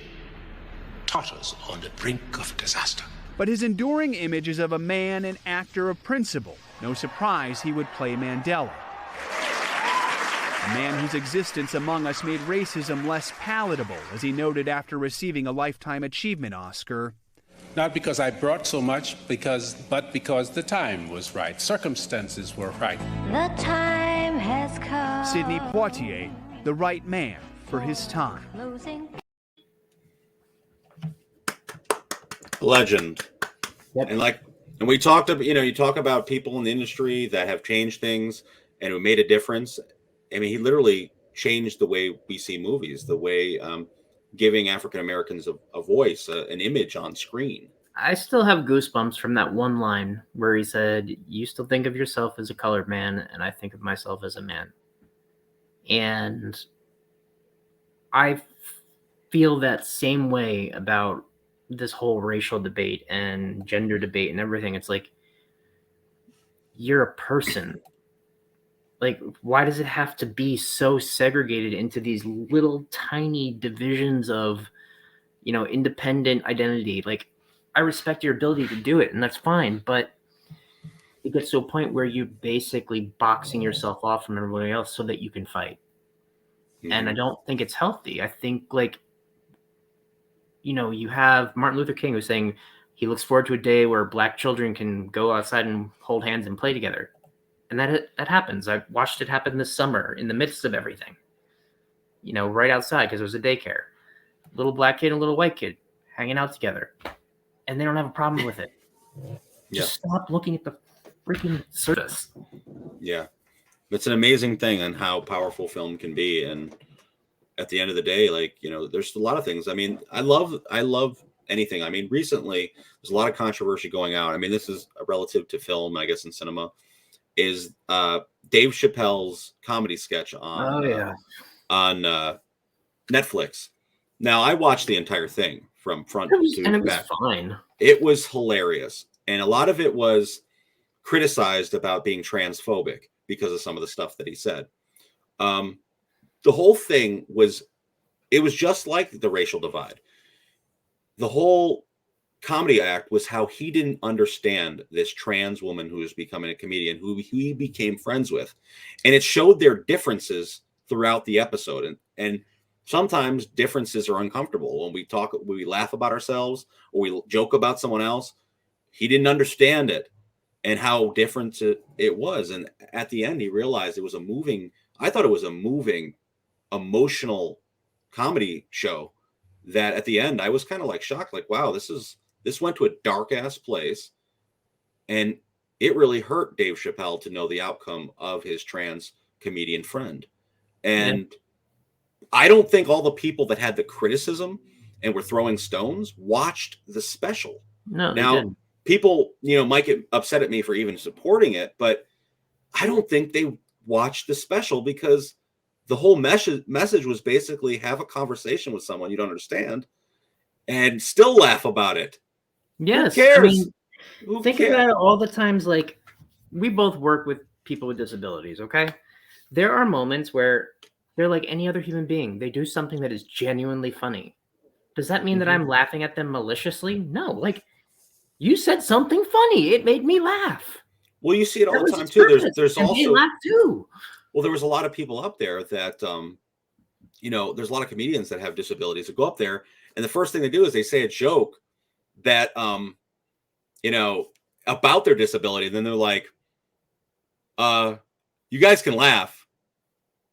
totters on the brink of disaster. But his enduring image is of a man and actor of principle. No surprise he would play Mandela. A man whose existence among us made racism less palatable, as he noted after receiving a Lifetime Achievement Oscar. Not because I brought so much, but because the time was right. Circumstances were right. The time has come. Sidney Poitier, the right man for his time. Legend. Yep. And we talked about, you talk about people in the industry that have changed things and who made a difference. I mean, he literally changed the way we see movies, the way giving African Americans a voice, an image on screen. I still have goosebumps from that one line where he said, "You still think of yourself as a colored man, and I think of myself as a man." And I feel that same way about this whole racial debate and gender debate and everything. It's like, you're a person. Like, why does it have to be so segregated into these little tiny divisions of, independent identity? Like, I respect your ability to do it, and that's fine, but it gets to a point where you're basically boxing yourself off from everybody else so that you can fight. Mm-hmm. And I don't think it's healthy. I think, you have Martin Luther King who's saying he looks forward to a day where Black children can go outside and hold hands and play together. And that happens. I watched it happen this summer in the midst of everything, right outside, because it was a daycare. Little Black kid and a little white kid hanging out together. And they don't have a problem with it. Yeah. Just stop looking at the freaking surface. Yeah. It's an amazing thing on how powerful film can be. And at the end of the day, there's a lot of things. I mean, I love anything. I mean, recently there's a lot of controversy going out. I mean, this is relative to film, I guess, in cinema, is Dave Chappelle's comedy sketch on Netflix. Now, I watched the entire thing from front to back. It was fine. It was hilarious. And a lot of it was criticized about being transphobic because of some of the stuff that he said. The whole thing was just like the racial divide. The whole comedy act was how he didn't understand this trans woman who was becoming a comedian, who he became friends with. And it showed their differences throughout the episode. And sometimes differences are uncomfortable. When we laugh about ourselves or we joke about someone else, he didn't understand it and how different it was. And at the end, he realized I thought it was a moving, emotional comedy show that at the end, I was kind of shocked, wow, this went to a dark ass place. And it really hurt Dave Chappelle to know the outcome of his trans comedian friend. And I don't think all the people that had the criticism and were throwing stones watched the special. No, now people, might get upset at me for even supporting it, but I don't think they watched the special because the whole message was basically have a conversation with someone you don't understand and still laugh about it. Yes. Who cares? I mean, think about it all the times. We both work with people with disabilities. Okay. There are moments where they're like any other human being. They do something that is genuinely funny. Does that mean that I'm laughing at them maliciously? No. You said something funny. It made me laugh. Well, you see it all the time too. There's also they laugh too. Well, there was a lot of people up there that, there's a lot of comedians that have disabilities that go up there, and the first thing they do is they say a joke that, about their disability. And then they're like, you guys can laugh.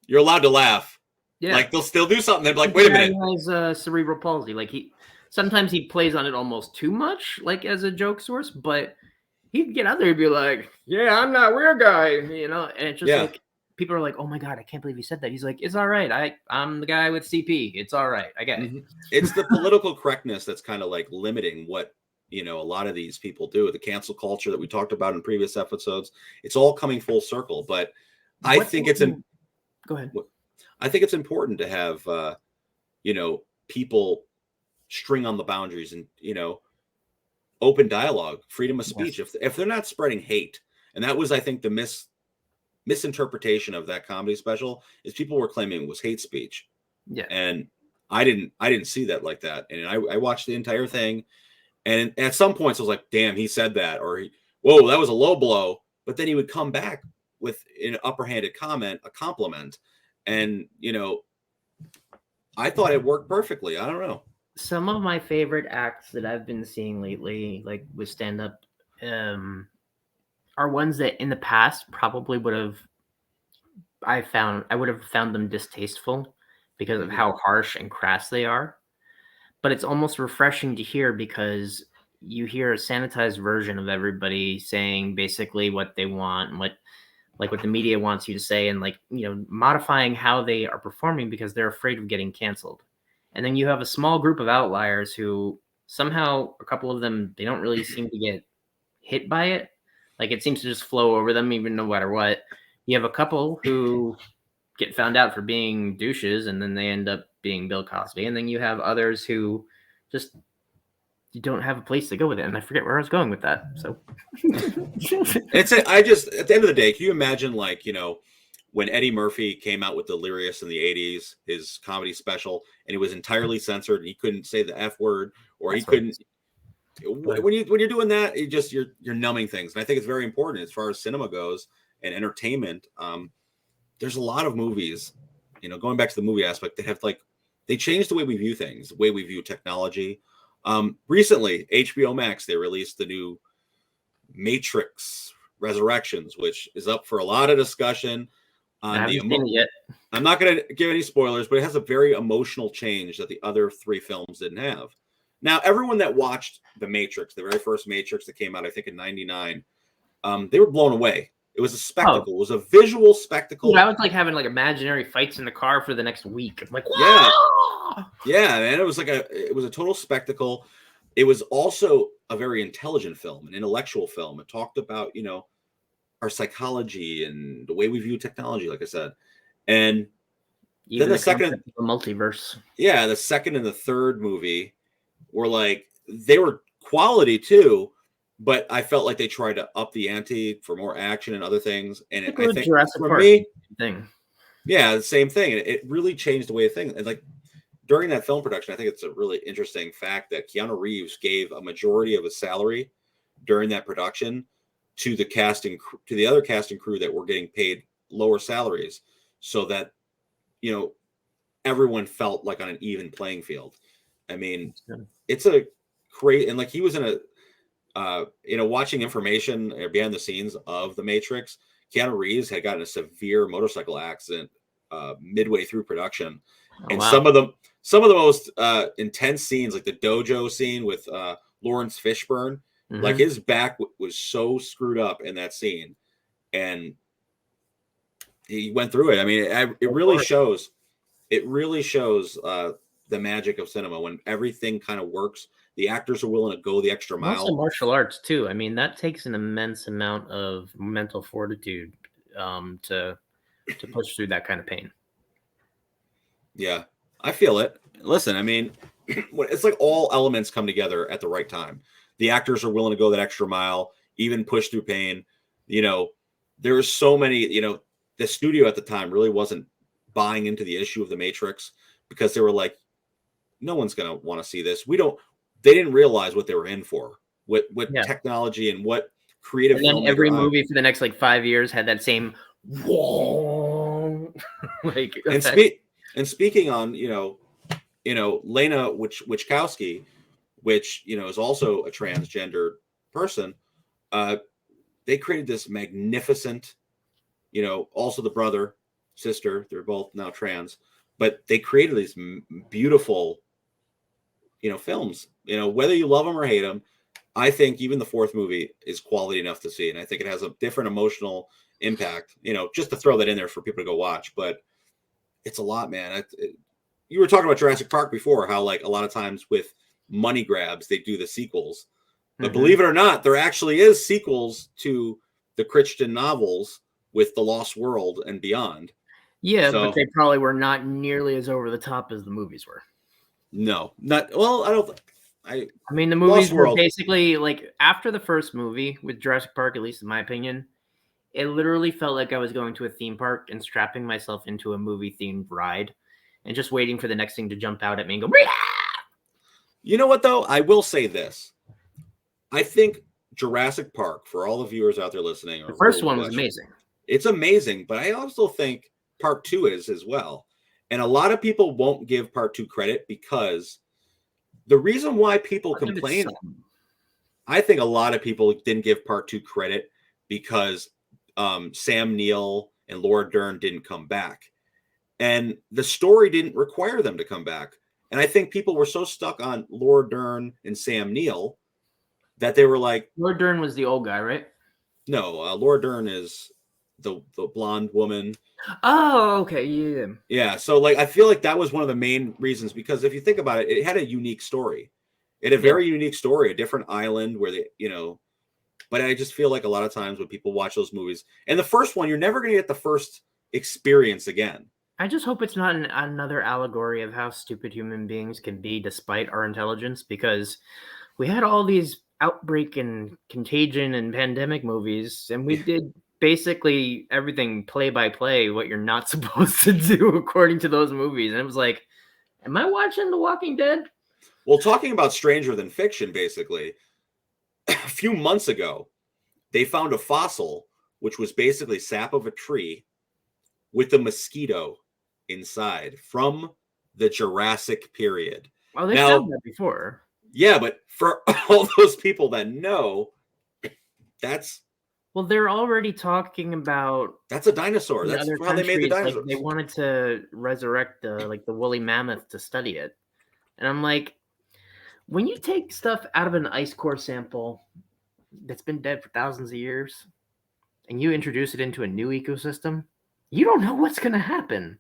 You're allowed to laugh. Yeah. They'll do something. They're like, wait a minute. He has cerebral palsy. Sometimes he plays on it almost too much, as a joke source, but he'd get out there and be like, yeah, I'm that weird guy, and it's just people are like, oh my God, I can't believe he said that. He's like, it's all right. I'm the guy with CP. It's all right. I get it. It's the political correctness that's kind of limiting what, a lot of these people do. The cancel culture that we talked about in previous episodes, it's all coming full circle. But I think go ahead. I think it's important to have, people string on the boundaries and, open dialogue, freedom of speech. Yes. If they're not spreading hate, and that was, I think, the misinterpretation of that comedy special is people were claiming it was hate speech. Yeah. And I didn't see that like that. And I watched the entire thing. And at some points I was like, damn, he said that, or whoa, that was a low blow. But then he would come back with an upper-handed comment, a compliment. And, I thought it worked perfectly. I don't know. Some of my favorite acts that I've been seeing lately, like with stand-up, are ones that in the past probably I would have found them distasteful because of how harsh and crass they are. But it's almost refreshing to hear because you hear a sanitized version of everybody saying basically what they want and what the media wants you to say, and modifying how they are performing because they're afraid of getting canceled. And then you have a small group of outliers who somehow, a couple of them, they don't really seem to get hit by it. Like, it seems to just flow over them even no matter what. You have a couple who get found out for being douches and then they end up being Bill Cosby. And then you have others who just, you don't have a place to go with it. And I forget where I was going with that. So I just, at the end of the day, can you imagine, when Eddie Murphy came out with Delirious in the 80s, his comedy special, and it was entirely censored and he couldn't say the F word, or he couldn't. When you're doing that, you're numbing things. And I think it's very important as far as cinema goes and entertainment. There's a lot of movies, going back to the movie aspect, that have they changed the way we view things, the way we view technology. Recently, HBO Max, they released the new Matrix Resurrections, which is up for a lot of discussion. I haven't seen it yet. I'm not going to give any spoilers, but it has a very emotional change that the other three films didn't have. Now, everyone that watched The Matrix, the very first Matrix that came out, I think in '99, they were blown away. It was a spectacle. It was a visual spectacle. Dude, I was having imaginary fights in the car for the next week. I'm like, yeah, man. It was a total spectacle. It was also a very intelligent film, an intellectual film. It talked about, our psychology and the way we view technology, like I said. And even then the second multiverse. Yeah, the second and the third movie were they were quality too, but I felt like they tried to up the ante for more action and other things. And I think Jurassic for Park me, thing. Yeah, the same thing. And it really changed the way of things. And during that film production, I think it's a really interesting fact that Keanu Reeves gave a majority of his salary during that production to the other cast and crew that were getting paid lower salaries, so that everyone felt like on an even playing field. I mean, it's a great, and he was in watching information behind the scenes of The Matrix. Keanu Reeves had gotten a severe motorcycle accident midway through production, and wow. some of the most intense scenes, like the dojo scene with Lawrence Fishburne, his back was so screwed up in that scene, and he went through it. I mean, it really shows. It really shows the magic of cinema when everything kind of works. The actors are willing to go the extra mile. Also martial arts too. I mean, that takes an immense amount of mental fortitude to push through that kind of pain. Yeah, I feel it. Listen, I mean, it's all elements come together at the right time. The actors are willing to go that extra mile, even push through pain. There are so many, the studio at the time really wasn't buying into the issue of The Matrix, because they were like, no one's going to want to see this. They didn't realize what they were in for, what technology and what creative. And then every movie for the next 5 years had that same and speaking on, Lena Wachowski, which, is also a transgender person. They created this magnificent, also the brother, sister, they're both now trans, but they created these beautiful, films, whether you love them or hate them. I think even the fourth movie is quality enough to see. And I think it has a different emotional impact, just to throw that in there for people to go watch. But it's a lot, man. You were talking about Jurassic Park before, how a lot of times with money grabs, they do the sequels. But believe it or not, there actually is sequels to the Crichton novels with The Lost World and beyond. Yeah, but they probably were not nearly as over the top as the movies were. No, not well. I mean, the movies were basically after the first movie with Jurassic Park, at least in my opinion, it literally felt like I was going to a theme park and strapping myself into a movie themed ride. and just waiting for the next thing to jump out at me and go, "Rah!" You know what, though? I will say this. I think Jurassic Park, for all the viewers out there listening, The first one was amazing. It's amazing, but I also think Part 2 is as well. And a lot of people won't give Part 2 credit because the reason why people complain, I think a lot of people didn't give Part 2 credit because Sam Neill and Laura Dern didn't come back. And the story didn't require them to come back. And I think people were so stuck on Laura Dern and Sam Neill that they were like... Laura Dern was the old guy, right? No, Laura Dern is the blonde woman. Oh, okay. Yeah. Yeah. So, like, I feel like that was one of the main reasons, because if you think about it, it had a unique story. It had a very unique story, a different island where they, you know... But I just feel like a lot of times when people watch those movies, and the first one, you're never going to get the first experience again. I just hope it's not another allegory of how stupid human beings can be despite our intelligence, because we had all these outbreak and contagion and pandemic movies, and we did basically everything play by play, what you're not supposed to do according to those movies. And it was like, am I watching The Walking Dead? Well, talking about stranger than fiction, basically, a few months ago, they found a fossil, which was basically sap of a tree with a mosquito inside from the Jurassic period. Well, they found that before. Yeah, but for all those people that know, that's... Well, they're already talking about... That's a dinosaur. That's how they made the dinosaurs. Like, they wanted to resurrect the woolly mammoth to study it. And I'm like, when you take stuff out of an ice core sample that's been dead for thousands of years and you introduce it into a new ecosystem, you don't know what's going to happen.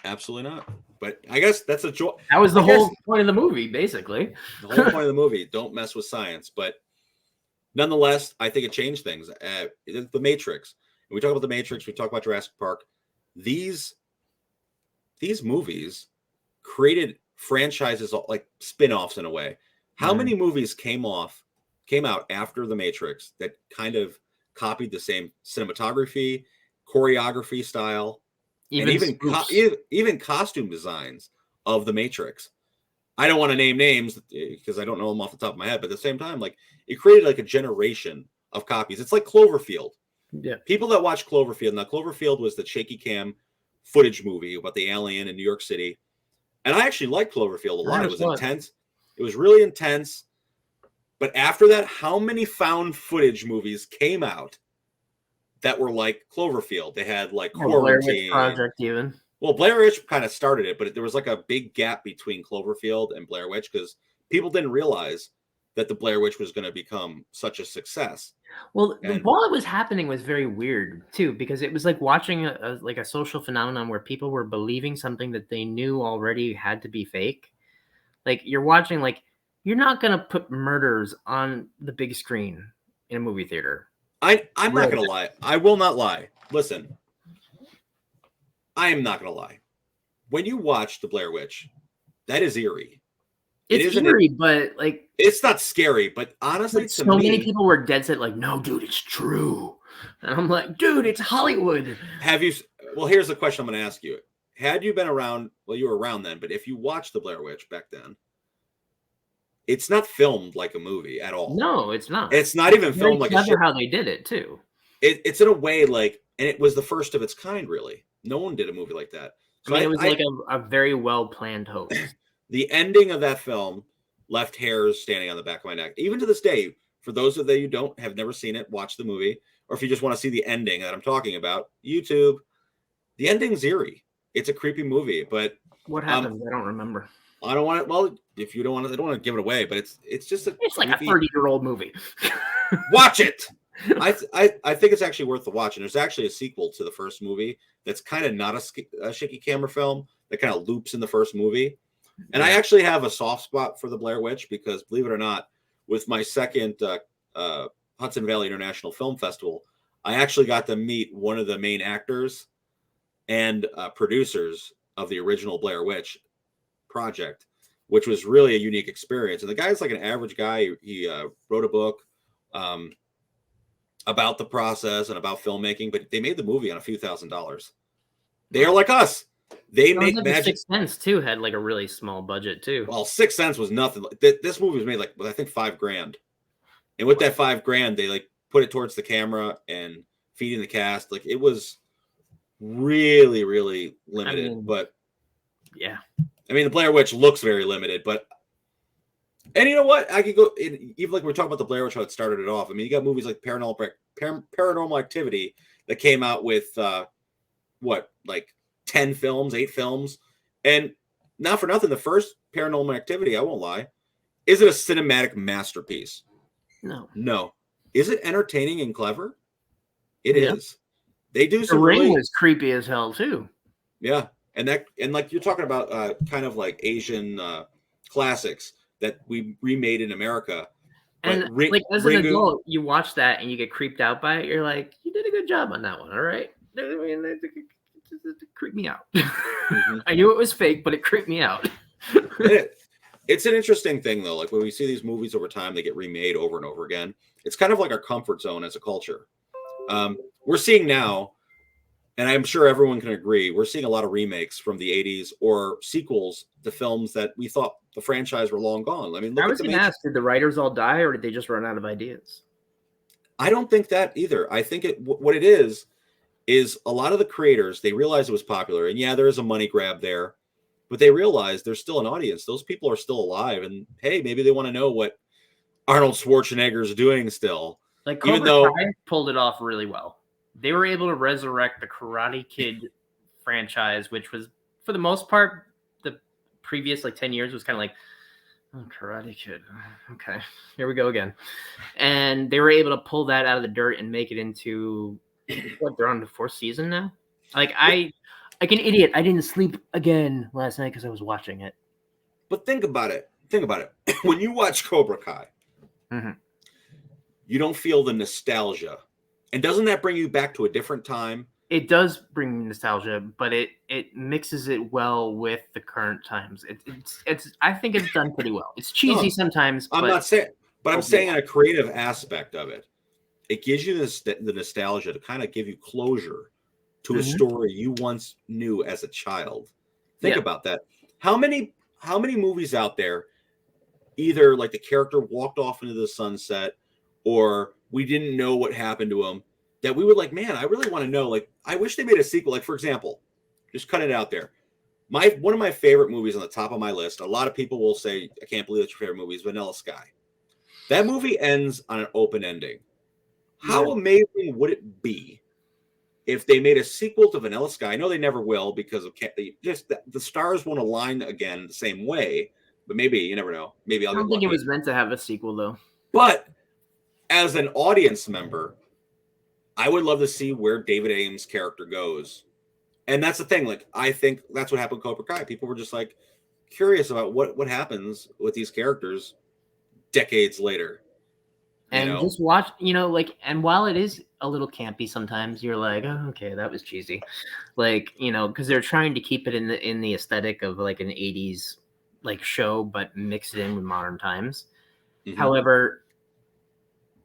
Absolutely not. But I guess that's a joy. That was the whole point of the movie, basically. The whole point of the movie. Don't mess with science. But nonetheless, I think it changed things. The Matrix. When we talk about The Matrix, we talk about Jurassic Park. These movies created franchises, like spin-offs in a way. How many movies came out after The Matrix that kind of copied the same cinematography, choreography style, even costume designs of The Matrix? I don't want to name names because I don't know them off the top of my head, but at the same time, like, it created like a generation of copies. It's like Cloverfield. Yeah. People that watch Cloverfield, now Cloverfield was the shaky cam footage movie about the alien in New York City. And I actually liked Cloverfield a lot. It was intense. It was really intense. But after that, how many found footage movies came out that were like Cloverfield? They had like Blair Witch Project even. Well, Blair Witch kind of started it, but there was like a big gap between Cloverfield and Blair Witch because people didn't realize that the Blair Witch was going to become such a success. Well, while it was happening was very weird too, because it was like watching a social phenomenon where people were believing something that they knew already had to be fake. Like, you're watching, like, you're not going to put murders on the big screen in a movie theater. I'm not going to lie. I will not lie. Listen, I am not going to lie. When you watch the Blair Witch, that is eerie. It's eerie, but like, it's not scary. But honestly, so many people were dead set like, no, dude, it's true. And I'm like, dude, it's Hollywood. Have you? Well, here's the question I'm going to ask you. Had you been around? Well, you were around then. But if you watched the Blair Witch back then, it's not filmed like a movie at all. No, it's not. It's not even filmed like a shit. How they did it too. It's in a way like, and it was the first of its kind. Really, no one did a movie like that. So it was like a very well planned hoax. The ending of that film left hairs standing on the back of my neck. Even to this day, for those of you who have never seen it, watch the movie. Or if you just want to see the ending that I'm talking about, YouTube. The ending's eerie. It's a creepy movie, but what happens? I don't remember. I don't want it. Well, if you don't want it, I don't want to give it away. But it's just it's like a 30-year-old movie. Watch it. I think it's actually worth the watch. And there's actually a sequel to the first movie that's kind of not a shaky camera film that kind of loops in the first movie. And I actually have a soft spot for the Blair Witch because, believe it or not, with my second Hudson Valley International Film Festival, I actually got to meet one of the main actors and producers of the original Blair Witch project, which was really a unique experience. And the guy's like an average guy. He wrote a book about the process and about filmmaking, but they made the movie on a few $1,000s. They are like us. They Sounds make like The magic. Sixth Sense too had like a really small budget too. Well, Sixth Sense was nothing. This movie was made like, I think $5,000, and with that $5,000, they like put it towards the camera and feeding the cast. Like it was really, really limited. But yeah, I mean, the Blair Witch looks very limited, but. And you know what? I could go even like we're talking about the Blair Witch, how it started it off. I mean, you got movies like Paranormal Activity that came out with like 10 films, 8 films, and not for nothing, the first Paranormal Activity, I won't lie, is it a cinematic masterpiece? No. Is it entertaining and clever? It is. They do The some Ring really, was creepy as hell too. yeah, and like you're talking about kind of like Asian classics that we remade in America. And like as an adult, you watch that and you get creeped out by it. You're like, you did a good job on that one. All right. I mean, it creeped me out. I knew it was fake, but it creeped me out. It's an interesting thing though. Like when we see these movies over time, they get remade over and over again. It's kind of like our comfort zone as a culture. We're seeing now, and I'm sure everyone can agree, we're seeing a lot of remakes from the 80s or sequels to films that we thought the franchise were long gone. I mean, look I at was going to ask, did the writers all die or did they just run out of ideas? I don't think that either. I think what it is a lot of the creators, they realized it was popular. And yeah, there is a money grab there, but they realized there's still an audience. Those people are still alive. And hey, maybe they want to know what Arnold Schwarzenegger is doing still. Like even Cobra though Kai pulled it off really well. They were able to resurrect the Karate Kid franchise, which was, for the most part, the previous like 10 years was kind of like, oh, Karate Kid. Okay, here we go again. And they were able to pull that out of the dirt and make it into what, they're on the 4th season now. Like like an idiot, I didn't sleep again last night because I was watching it. But think about it. When you watch Cobra Kai, you don't feel the nostalgia. And doesn't that bring you back to a different time? It does bring nostalgia, but it mixes it well with the current times. It's I think it's done pretty well. It's cheesy sometimes. I'm not saying, but I'm saying in a creative aspect of it, it gives you the nostalgia to kind of give you closure to a story you once knew as a child. Think about that. How many movies out there, either like the character walked off into the sunset, or we didn't know what happened to him, that we were like, man, I really want to know. Like, I wish they made a sequel. Like, for example, just cut it out there. One of my favorite movies on the top of my list, a lot of people will say, I can't believe that's your favorite movie, is Vanilla Sky. That movie ends on an open ending. How amazing would it be if they made a sequel to Vanilla Sky? I know they never will because of the stars won't align again the same way, but maybe, you never know. Maybe I don't think it was meant to have a sequel though. But as an audience member, I would love to see where David Ames' character goes. And that's the thing. Like, I think that's what happened with Cobra Kai. People were just like curious about what happens with these characters decades later. And just watch, and while it is a little campy sometimes, you're like, oh, okay, that was cheesy. Like, because they're trying to keep it in the aesthetic of like an 80s like show, but mix it in with modern times. However,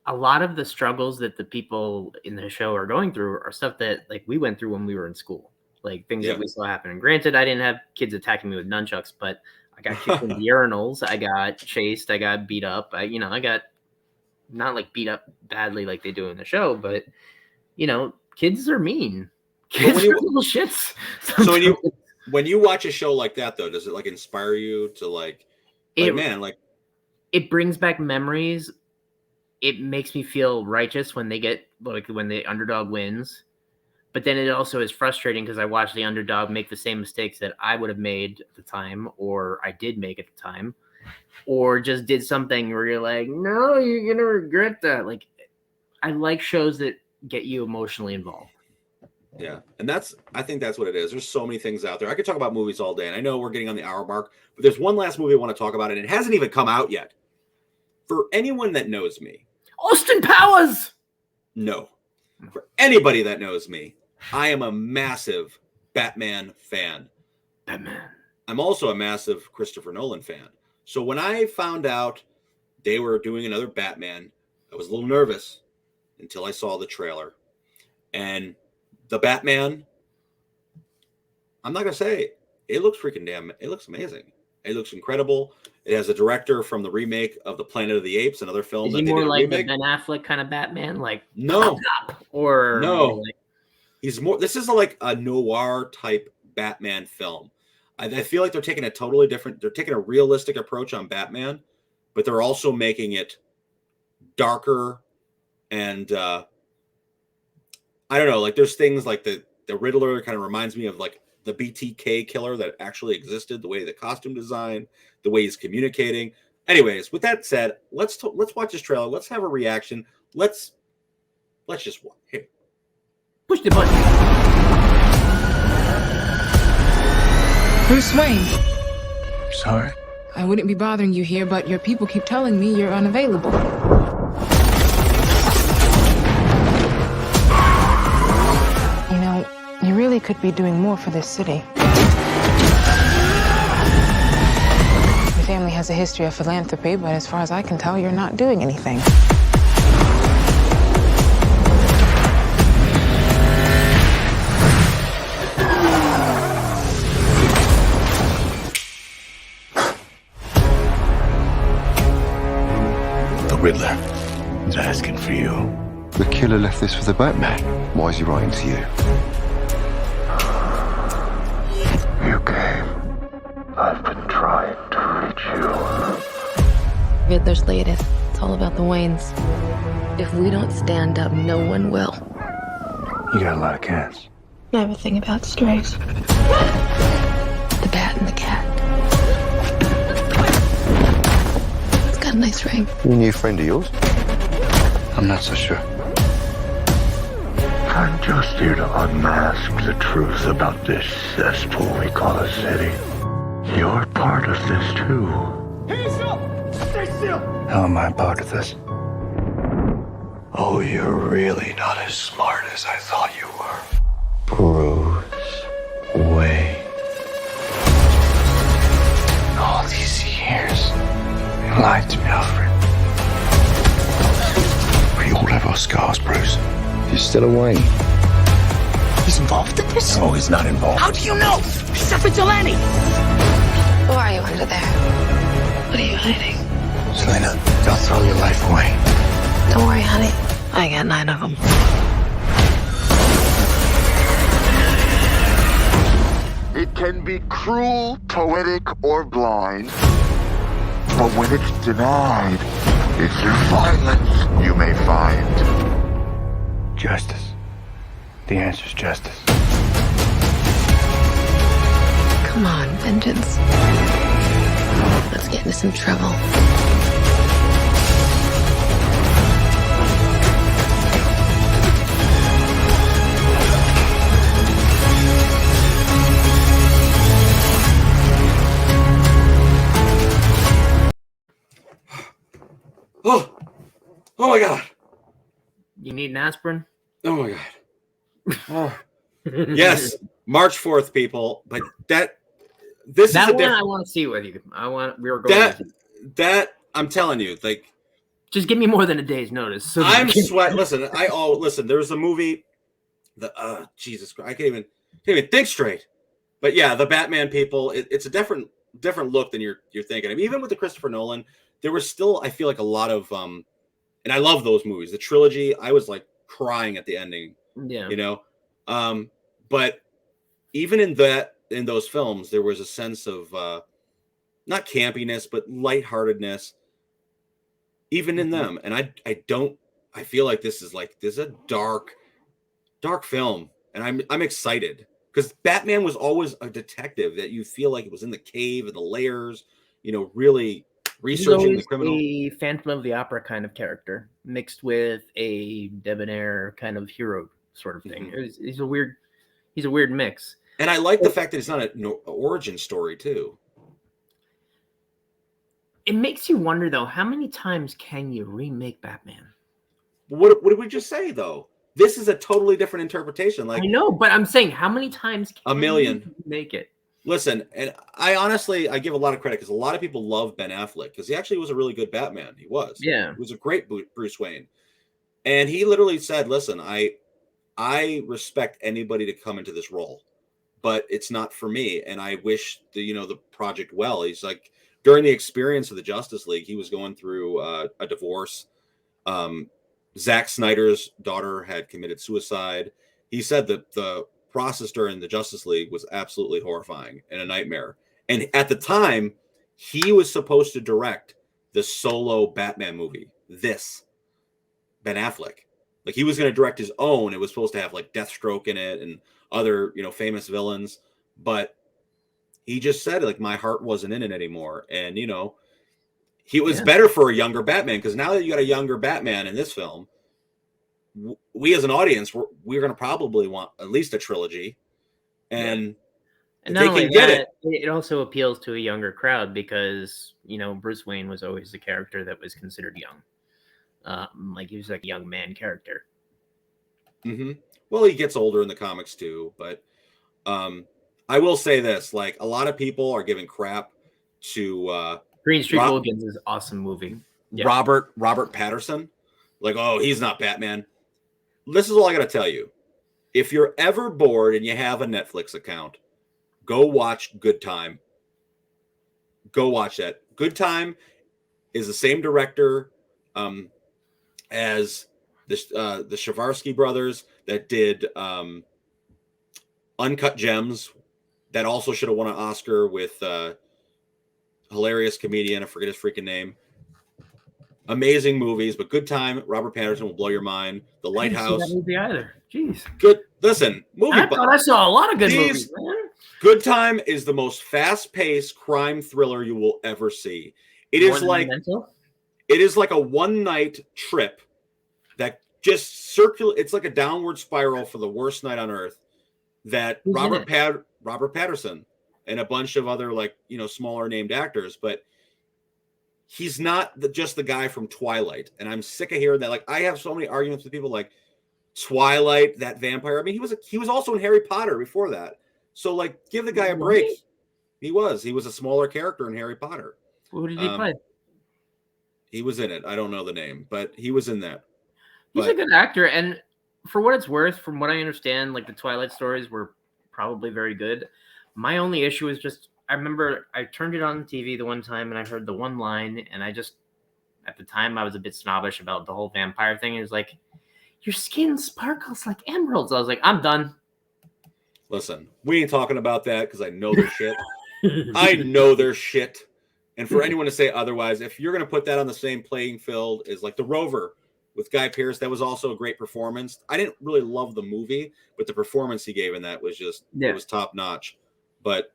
a lot of the struggles that the people in the show are going through are stuff that like we went through when we were in school, like things that we saw happen. And granted, I didn't have kids attacking me with nunchucks, but I got kicked in the urinals. I got chased. I got beat up. I got not like beat up badly like they do in the show, but kids are mean. Kids are little shits. So when you watch a show like that, though, does it like inspire you to it brings back memories. It makes me feel righteous when they get when the underdog wins, but then it also is frustrating because I watch the underdog make the same mistakes that I would have made at the time, or I did make at the time, or just did something where you're like, no, you're gonna regret that. Like, I like shows that get you emotionally involved. Yeah, and I think that's what it is. There's so many things out there. I could talk about movies all day, and I know we're getting on the hour mark, but there's one last movie I want to talk about, and it hasn't even come out yet. For anyone that knows me, Austin Powers. No. For anybody that knows me, I am a massive Batman fan. I'm also a massive Christopher Nolan fan. So when I found out they were doing another Batman, I was a little nervous until I saw the trailer. And the Batman, I'm not gonna say it looks freaking damn. It looks amazing. It looks incredible. It has a director from the remake of the Planet of the Apes, another film Is that he they more did a like the remake. Ben Affleck kind of Batman, like No, or no. more like, He's more. This is like a noir type Batman film. I feel like they're taking a totally different. They're taking a realistic approach on Batman, but they're also making it darker and I don't know. Like there's things like the Riddler kind of reminds me of like the BTK killer that actually existed. The way the costume design, the way he's communicating. Anyways, with that said, let's watch this trailer. Let's have a reaction. Let's just watch. Here. Push the button. Bruce Wayne, Sorry? I wouldn't be bothering you here, but your people keep telling me you're unavailable. You know, you really could be doing more for this city. Your family has a history of philanthropy, but as far as I can tell, you're not doing anything. The Riddler is asking for you. The killer left this for the Batman. Why is he writing to you? You came. I've been trying to reach you. Riddler's latest. It's all about the Waynes. If we don't stand up, no one will. You got a lot of cats. I have a thing about strays. The bat and the cat. It's got a nice ring. You a new friend of yours? I'm not so sure. I'm just here to unmask the truth about this cesspool we call a city. You're part of this too. Hands up! Stay still! How am I part of this? Oh, you're really not as smart as I thought you were. Bruce Wayne. All these years, you lied to me, Alfred. We all have our scars, Bruce. He's still a Wayne. He's involved in this? No, he's not involved. How do you know? He's a vigilante. Who are you under there? What are you hiding? Selena, don't throw your life away. Don't worry, honey. I got 9 of them. It can be cruel, poetic, or blind. But when it's denied, it's through violence you may find. Justice. The answer's justice. Come on, vengeance. Let's get into some trouble. Oh my God. You need an aspirin? Oh my God. Oh. Yes, March 4th, people. But this that is a one different. I want to see with you. We were going that I'm telling you, like, just give me more than a day's notice. So I'm sweating. Listen, listen. There was a movie. Jesus Christ, I can't even think straight. But yeah, the Batman people. It's a different look than you're thinking. I mean, even with the Christopher Nolan, there was still, I feel like, a lot of and I love those movies. The trilogy, I was like crying at the ending. Yeah, you know. But even in those films, there was a sense of not campiness, but lightheartedness. Even in them, and I feel like this is a dark film, and I'm excited because Batman was always a detective that you feel like it was in the cave and the layers, you know, really researching the criminal. A Phantom of the Opera kind of character mixed with a debonair kind of hero sort of thing. Mm-hmm. He's a weird mix, and I like the fact that it's not an origin story too. It makes you wonder, though, how many times can you remake Batman? What did we just say, though? This is a totally different interpretation. Like, I know, but I'm saying, how many times can a million you make it? Listen, and I honestly give a lot of credit because a lot of people love Ben Affleck because he actually was a really good Batman. He was. Yeah. He was a great Bruce Wayne. And he literally said, listen, I respect anybody to come into this role. but it's not for me. And I wish the project well. He's like, during the experience of the Justice League, he was going through a divorce. Zack Snyder's daughter had committed suicide. He said that the process during the Justice League was absolutely horrifying and a nightmare. And at the time, he was supposed to direct the solo Batman movie. Ben Affleck. Like, he was going to direct his own. It was supposed to have like Deathstroke in it and other, famous villains. But he just said, like, my heart wasn't in it anymore. And, he was better for a younger Batman, because now that you got a younger Batman in this film, we as an audience, we're going to probably want at least a trilogy. And not only that, it also appeals to a younger crowd because, Bruce Wayne was always the character that was considered young. Like, he was like a young man character. Mm-hmm. Well, he gets older in the comics too, but I will say this: like, a lot of people are giving crap to Green Street Hooligans is an awesome movie. Yeah. Robert Pattinson. Like, oh, he's not Batman. This is all I got to tell you. If you're ever bored and you have a Netflix account, go watch Good Time. Go watch that. Good Time is the same director as the Chavarsky brothers that did Uncut Gems, that also should have won an Oscar with hilarious comedian, I forget his freaking name. Amazing movies, but Good Time, Robert Pattinson will blow your mind. The Lighthouse. I didn't see that movie either. Jeez. Good. Listen, movie. I thought I saw a lot of good movies, man. Good Time is the most fast-paced crime thriller you will ever see. It is like a one-night trip that just circulates. It's like a downward spiral for the worst night on earth. That Robert Pattinson and a bunch of other, like, smaller named actors, but he's not just the guy from Twilight. And I'm sick of hearing that. Like, I have so many arguments with people like Twilight, that vampire. I mean, he was also in Harry Potter before that. So, like, give the guy a break. He was a smaller character in Harry Potter. Who did he play? He was in it. I don't know the name, but he was in that. He's a good actor, and for what it's worth, from what I understand, like, the Twilight stories were probably very good. My only issue is just, I remember I turned it on the TV the one time and I heard the one line, and I just, at the time, I was a bit snobbish about the whole vampire thing. It was like, your skin sparkles like emeralds. I was like, I'm done. Listen, we ain't talking about that because I know their shit. I know their shit. And for anyone to say otherwise, if you're going to put that on the same playing field as like The Rover with Guy Pearce, that was also a great performance. I didn't really love the movie, but the performance he gave in that was just, it was top notch. But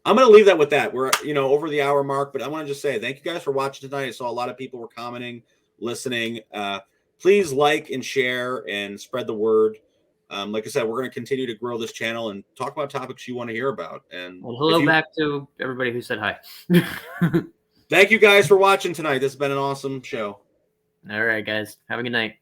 I'm going to leave that with that. We're, over the hour mark, but I want to just say thank you guys for watching tonight. I saw a lot of people were commenting, listening. Please like and share and spread the word. Like I said, we're going to continue to grow this channel and talk about topics you want to hear about. And hello back to everybody who said hi. Thank you guys for watching tonight. This has been an awesome show. All right, guys. Have a good night.